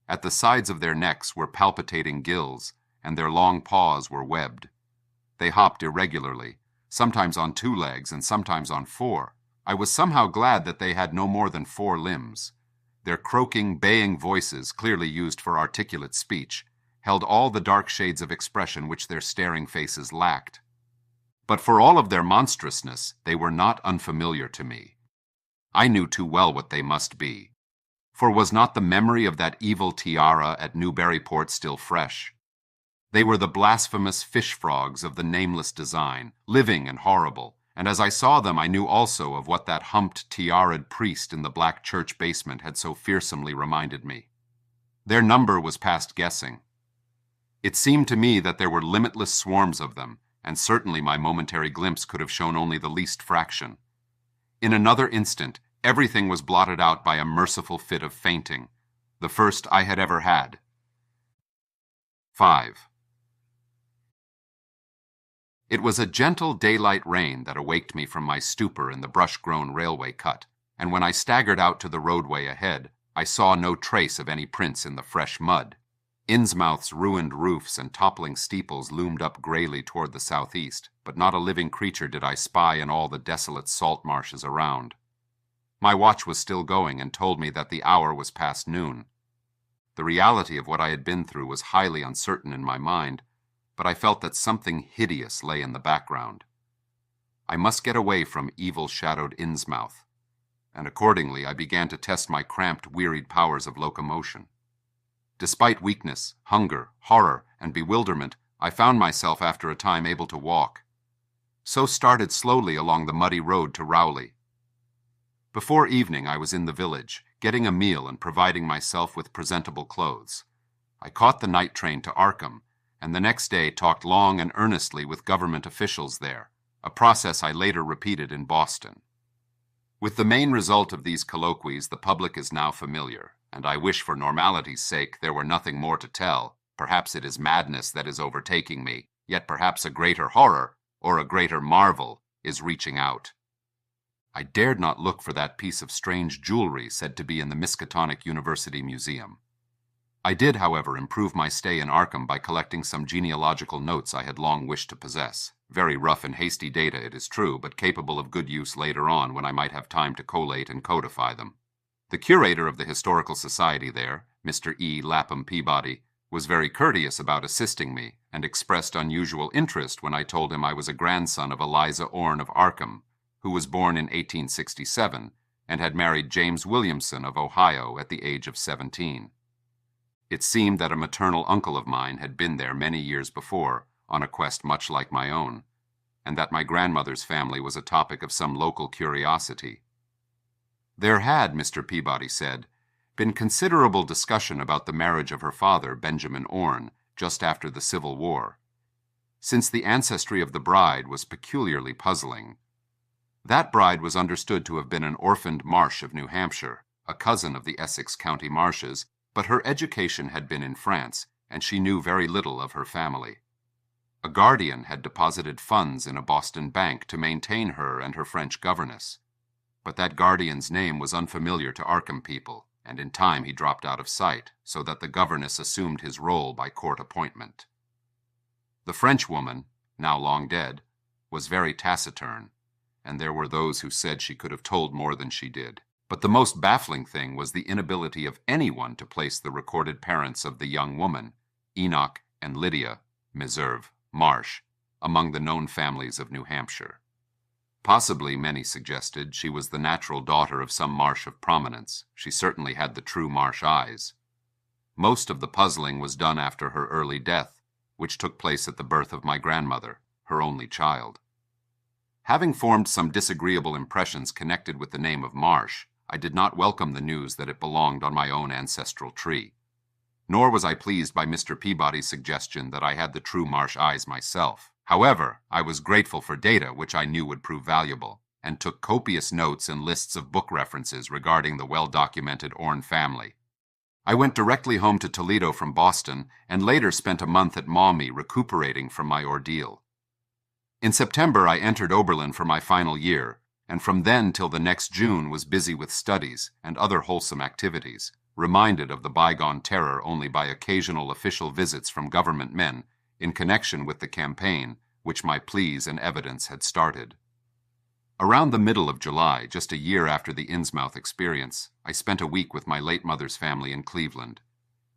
At the sides of their necks were palpitating gills, and their long paws were webbed. They hopped irregularly, sometimes on 2 legs and sometimes on 4. I was somehow glad that they had no more than 4 limbs. Their croaking, baying voices, clearly used for articulate speech, held all the dark shades of expression which their staring faces lacked. But for all of their monstrousness, they were not unfamiliar to me. I knew too well what they must be. For was not the memory of that evil tiara at Newburyport still fresh? They were the blasphemous fish frogs of the nameless design, living and horrible, and as I saw them I knew also of what that humped, tiaraed priest in the black church basement had so fearsomely reminded me. Their number was past guessing. It seemed to me that there were limitless swarms of them, and certainly my momentary glimpse could have shown only the least fraction. In another instant, everything was blotted out by a merciful fit of fainting, the first I had ever had. 5. It was a gentle daylight rain that awaked me from my stupor in the brush-grown railway cut, and when I staggered out to the roadway ahead, I saw no trace of any prints in the fresh mud. Innsmouth's ruined roofs and toppling steeples loomed up grayly toward the southeast, but not a living creature did I spy in all the desolate salt marshes around. My watch was still going and told me that the hour was past noon. The reality of what I had been through was highly uncertain in my mind, but I felt that something hideous lay in the background. I must get away from evil-shadowed Innsmouth, and accordingly I began to test my cramped, wearied powers of locomotion. Despite weakness, hunger, horror, and bewilderment, I found myself after a time able to walk. So started slowly along the muddy road to Rowley. Before evening I was in the village, getting a meal and providing myself with presentable clothes. I caught the night train to Arkham, and the next day talked long and earnestly with government officials there, a process I later repeated in Boston. With the main result of these colloquies the public is now familiar, and I wish for normality's sake there were nothing more to tell. Perhaps it is madness that is overtaking me, yet perhaps a greater horror, or a greater marvel, is reaching out. I dared not look for that piece of strange jewelry said to be in the Miskatonic University Museum. I did, however, improve my stay in Arkham by collecting some genealogical notes I had long wished to possess. Very rough and hasty data, it is true, but capable of good use later on when I might have time to collate and codify them. The curator of the Historical Society there, Mr. E. Lapham Peabody, was very courteous about assisting me, and expressed unusual interest when I told him I was a grandson of Eliza Orne of Arkham, who was born in 1867 and had married James Williamson of Ohio at the age of 17. It seemed that a maternal uncle of mine had been there many years before, on a quest much like my own, and that my grandmother's family was a topic of some local curiosity. There had, Mr. Peabody said, been considerable discussion about the marriage of her father, Benjamin Orne, just after the Civil War, since the ancestry of the bride was peculiarly puzzling. That bride was understood to have been an orphaned Marsh of New Hampshire, a cousin of the Essex County Marshes, but her education had been in France, and she knew very little of her family. A guardian had deposited funds in a Boston bank to maintain her and her French governess, but that guardian's name was unfamiliar to Arkham people, and in time he dropped out of sight, so that the governess assumed his role by court appointment. The Frenchwoman, now long dead, was very taciturn, and there were those who said she could have told more than she did. But the most baffling thing was the inability of anyone to place the recorded parents of the young woman, Enoch and Lydia Meserve Marsh, among the known families of New Hampshire. Possibly, many suggested, she was the natural daughter of some Marsh of prominence. She certainly had the true Marsh eyes. Most of the puzzling was done after her early death, which took place at the birth of my grandmother, her only child. Having formed some disagreeable impressions connected with the name of Marsh, I did not welcome the news that it belonged on my own ancestral tree. Nor was I pleased by Mr. Peabody's suggestion that I had the true Marsh eyes myself. However, I was grateful for data which I knew would prove valuable, and took copious notes and lists of book references regarding the well-documented Orne family. I went directly home to Toledo from Boston, and later spent a month at Maumee recuperating from my ordeal. In September I entered Oberlin for my final year, and from then till the next June was busy with studies and other wholesome activities, reminded of the bygone terror only by occasional official visits from government men in connection with the campaign which my pleas and evidence had started. Around the middle of July, just a year after the Innsmouth experience, I spent a week with my late mother's family in Cleveland,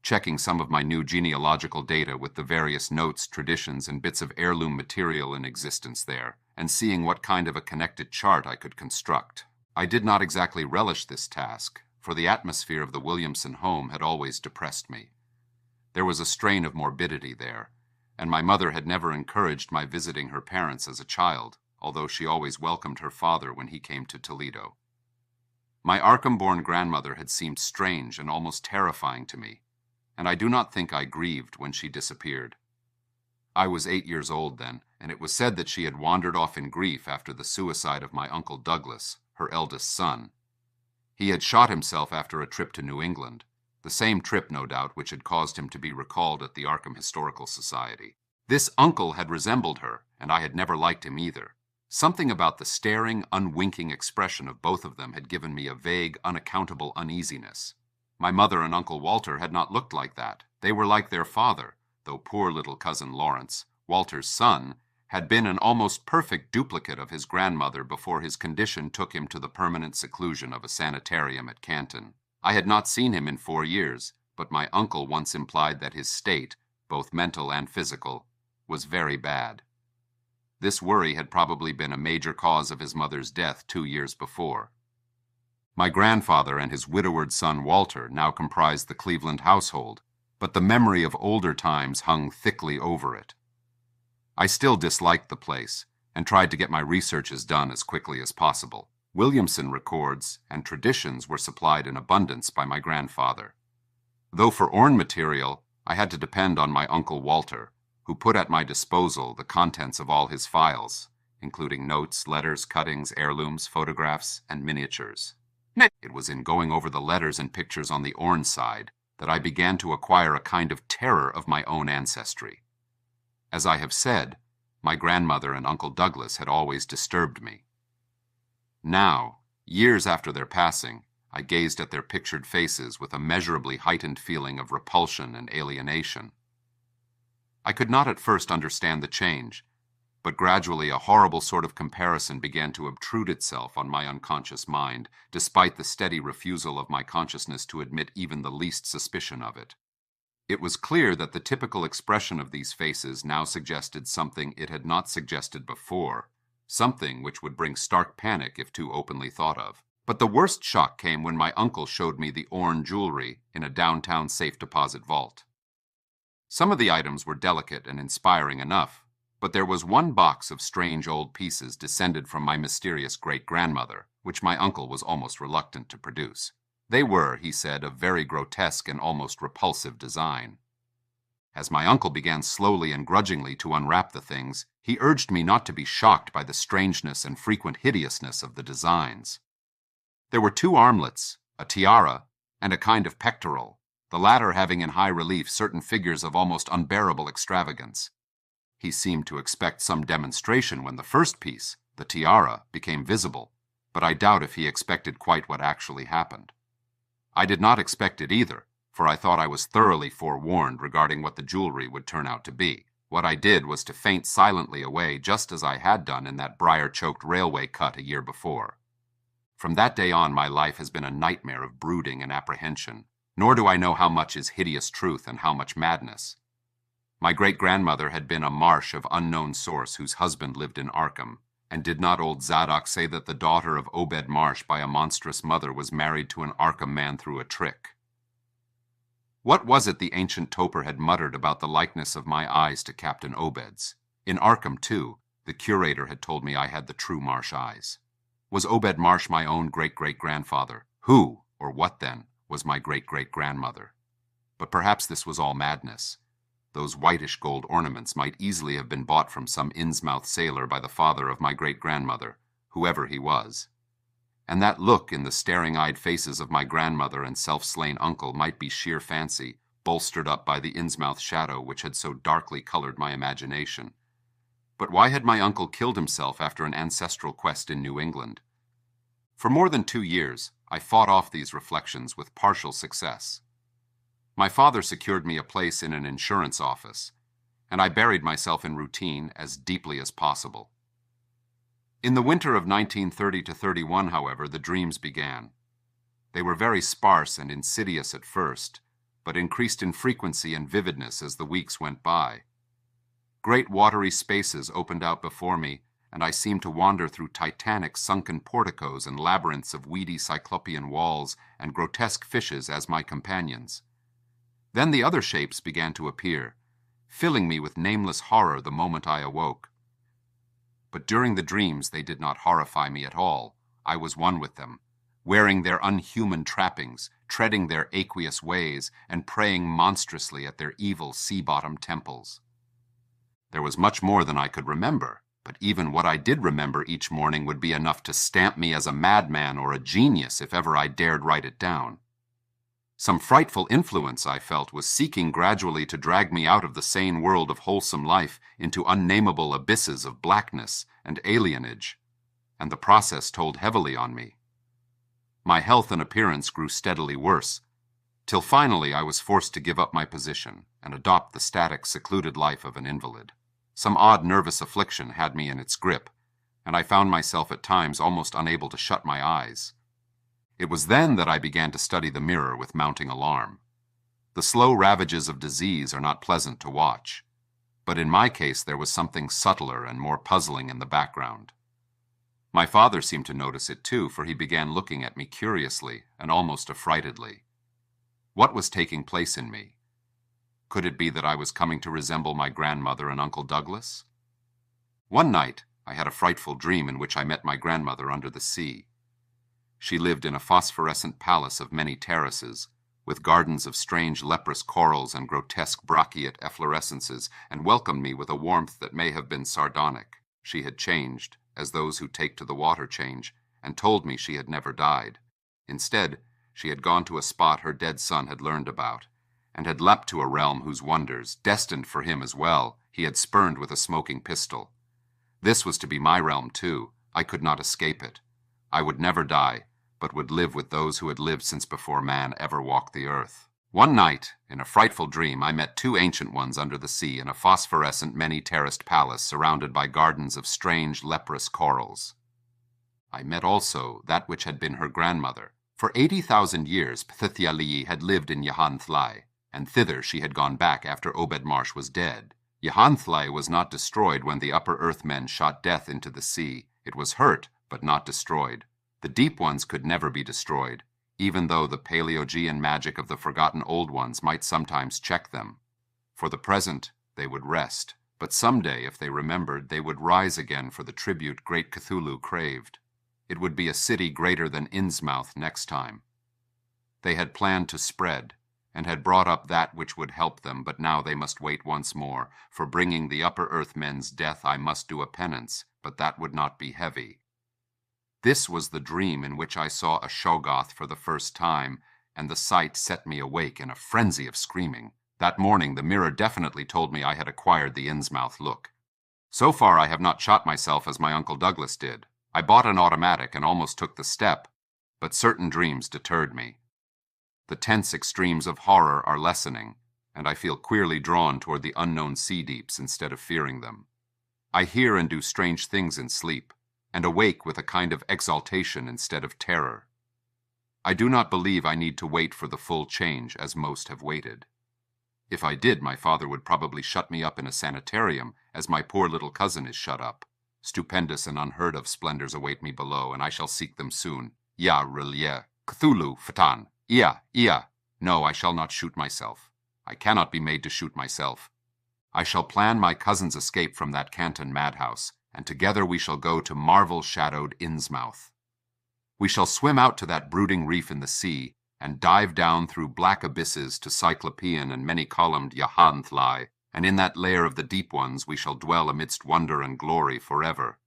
checking some of my new genealogical data with the various notes, traditions, and bits of heirloom material in existence there, and seeing what kind of a connected chart I could construct. I did not exactly relish this task, for the atmosphere of the Williamson home had always depressed me. There was a strain of morbidity there, and my mother had never encouraged my visiting her parents as a child, although she always welcomed her father when he came to Toledo. My Arkham-born grandmother had seemed strange and almost terrifying to me, and I do not think I grieved when she disappeared. I was 8 years old then, and it was said that she had wandered off in grief after the suicide of my Uncle Douglas, her eldest son. He had shot himself after a trip to New England, the same trip, no doubt, which had caused him to be recalled at the Arkham Historical Society. This uncle had resembled her, and I had never liked him either. Something about the staring, unwinking expression of both of them had given me a vague, unaccountable uneasiness. My mother and Uncle Walter had not looked like that. They were like their father, though poor little cousin Lawrence, Walter's son, had been an almost perfect duplicate of his grandmother before his condition took him to the permanent seclusion of a sanitarium at Canton. I had not seen him in 4 years, but my uncle once implied that his state, both mental and physical, was very bad. This worry had probably been a major cause of his mother's death 2 years before. My grandfather and his widowered son Walter now comprised the Cleveland household, but the memory of older times hung thickly over it. I still disliked the place and tried to get my researches done as quickly as possible. Williamson records and traditions were supplied in abundance by my grandfather. Though for Orne material, I had to depend on my Uncle Walter, who put at my disposal the contents of all his files, including notes, letters, cuttings, heirlooms, photographs, and miniatures. It was in going over the letters and pictures on the Orne side that I began to acquire a kind of terror of my own ancestry. As I have said, my grandmother and Uncle Douglas had always disturbed me. Now, years after their passing, I gazed at their pictured faces with a measurably heightened feeling of repulsion and alienation. I could not at first understand the change, but gradually a horrible sort of comparison began to obtrude itself on my unconscious mind, despite the steady refusal of my consciousness to admit even the least suspicion of it. It was clear that the typical expression of these faces now suggested something it had not suggested before, something which would bring stark panic if too openly thought of. But the worst shock came when my uncle showed me the Orne jewelry in a downtown safe deposit vault. Some of the items were delicate and inspiring enough, but there was one box of strange old pieces descended from my mysterious great-grandmother, which my uncle was almost reluctant to produce. They were, he said, of very grotesque and almost repulsive design. As my uncle began slowly and grudgingly to unwrap the things, he urged me not to be shocked by the strangeness and frequent hideousness of the designs. There were 2 armlets, a tiara, and a kind of pectoral, the latter having in high relief certain figures of almost unbearable extravagance. He seemed to expect some demonstration when the first piece, the tiara, became visible, but I doubt if he expected quite what actually happened. I did not expect it either, for I thought I was thoroughly forewarned regarding what the jewelry would turn out to be. What I did was to faint silently away just as I had done in that briar-choked railway cut a year before. From that day on, my life has been a nightmare of brooding and apprehension, nor do I know how much is hideous truth and how much madness. My great-grandmother had been a Marsh of unknown source whose husband lived in Arkham, and did not old Zadok say that the daughter of Obed Marsh by a monstrous mother was married to an Arkham man through a trick? What was it the ancient toper had muttered about the likeness of my eyes to Captain Obed's? In Arkham, too, the curator had told me I had the true Marsh eyes. Was Obed Marsh my own great-great-grandfather? Who, or what then, was my great-great-grandmother? But perhaps this was all madness. Those whitish gold ornaments might easily have been bought from some Innsmouth sailor by the father of my great-grandmother, whoever he was. And that look in the staring-eyed faces of my grandmother and self-slain uncle might be sheer fancy, bolstered up by the Innsmouth shadow which had so darkly colored my imagination. But why had my uncle killed himself after an ancestral quest in New England? For more than 2 years, I fought off these reflections with partial success. My father secured me a place in an insurance office, and I buried myself in routine as deeply as possible. In the winter of 1930-31, however, the dreams began. They were very sparse and insidious at first, but increased in frequency and vividness as the weeks went by. Great watery spaces opened out before me, and I seemed to wander through titanic sunken porticos and labyrinths of weedy cyclopean walls and grotesque fishes as my companions. Then the other shapes began to appear, filling me with nameless horror the moment I awoke. But during the dreams they did not horrify me at all. I was one with them, wearing their unhuman trappings, treading their aqueous ways, and praying monstrously at their evil sea-bottom temples. There was much more than I could remember, but even what I did remember each morning would be enough to stamp me as a madman or a genius if ever I dared write it down. Some frightful influence, I felt, was seeking gradually to drag me out of the sane world of wholesome life into unnameable abysses of blackness and alienage, and the process told heavily on me. My health and appearance grew steadily worse, till finally I was forced to give up my position and adopt the static, secluded life of an invalid. Some odd nervous affliction had me in its grip, and I found myself at times almost unable to shut my eyes. It was then that I began to study the mirror with mounting alarm. The slow ravages of disease are not pleasant to watch, but in my case there was something subtler and more puzzling in the background. My father seemed to notice it too, for he began looking at me curiously and almost affrightedly. What was taking place in me? Could it be that I was coming to resemble my grandmother and Uncle Douglas? One night, I had a frightful dream in which I met my grandmother under the sea. She lived in a phosphorescent palace of many terraces, with gardens of strange leprous corals and grotesque brachiate efflorescences, and welcomed me with a warmth that may have been sardonic. She had changed, as those who take to the water change, and told me she had never died. Instead, she had gone to a spot her dead son had learned about, and had leapt to a realm whose wonders, destined for him as well, he had spurned with a smoking pistol. This was to be my realm too. I could not escape it. I would never die, but would live with those who had lived since before man ever walked the earth. One night, in a frightful dream, I met two ancient ones under the sea in a phosphorescent, many-terraced palace surrounded by gardens of strange, leprous corals. I met also that which had been her grandmother. For 80,000 years, Pthiali had lived in Yahantlai, and thither she had gone back after Obedmarsh was dead. Yahantlai was not destroyed when the Upper Earth men shot death into the sea. It was hurt, but not destroyed. The Deep Ones could never be destroyed, even though the Paleogean magic of the Forgotten Old Ones might sometimes check them. For the present, they would rest, but someday, if they remembered, they would rise again for the tribute great Cthulhu craved. It would be a city greater than Innsmouth next time. They had planned to spread, and had brought up that which would help them, but now they must wait once more. For bringing the Upper Earth men's death I must do a penance, but that would not be heavy. This was the dream in which I saw a Shoggoth for the first time, and the sight set me awake in a frenzy of screaming. That morning the mirror definitely told me I had acquired the Innsmouth look. So far I have not shot myself as my Uncle Douglas did. I bought an automatic and almost took the step, but certain dreams deterred me. The tense extremes of horror are lessening, and I feel queerly drawn toward the unknown sea deeps instead of fearing them. I hear and do strange things in sleep, and awake with a kind of exaltation instead of terror. I do not believe I need to wait for the full change, as most have waited. If I did, my father would probably shut me up in a sanitarium, as my poor little cousin is shut up. Stupendous and unheard-of splendors await me below, and I shall seek them soon. Ya Rilye, Cthulhu, Fatan, Ia. No, I shall not shoot myself. I cannot be made to shoot myself. I shall plan my cousin's escape from that Canton madhouse, and together we shall go to marvel-shadowed Innsmouth. We shall swim out to that brooding reef in the sea, and dive down through black abysses to Cyclopean and many-columned Yahantlai, and in that lair of the Deep Ones we shall dwell amidst wonder and glory forever.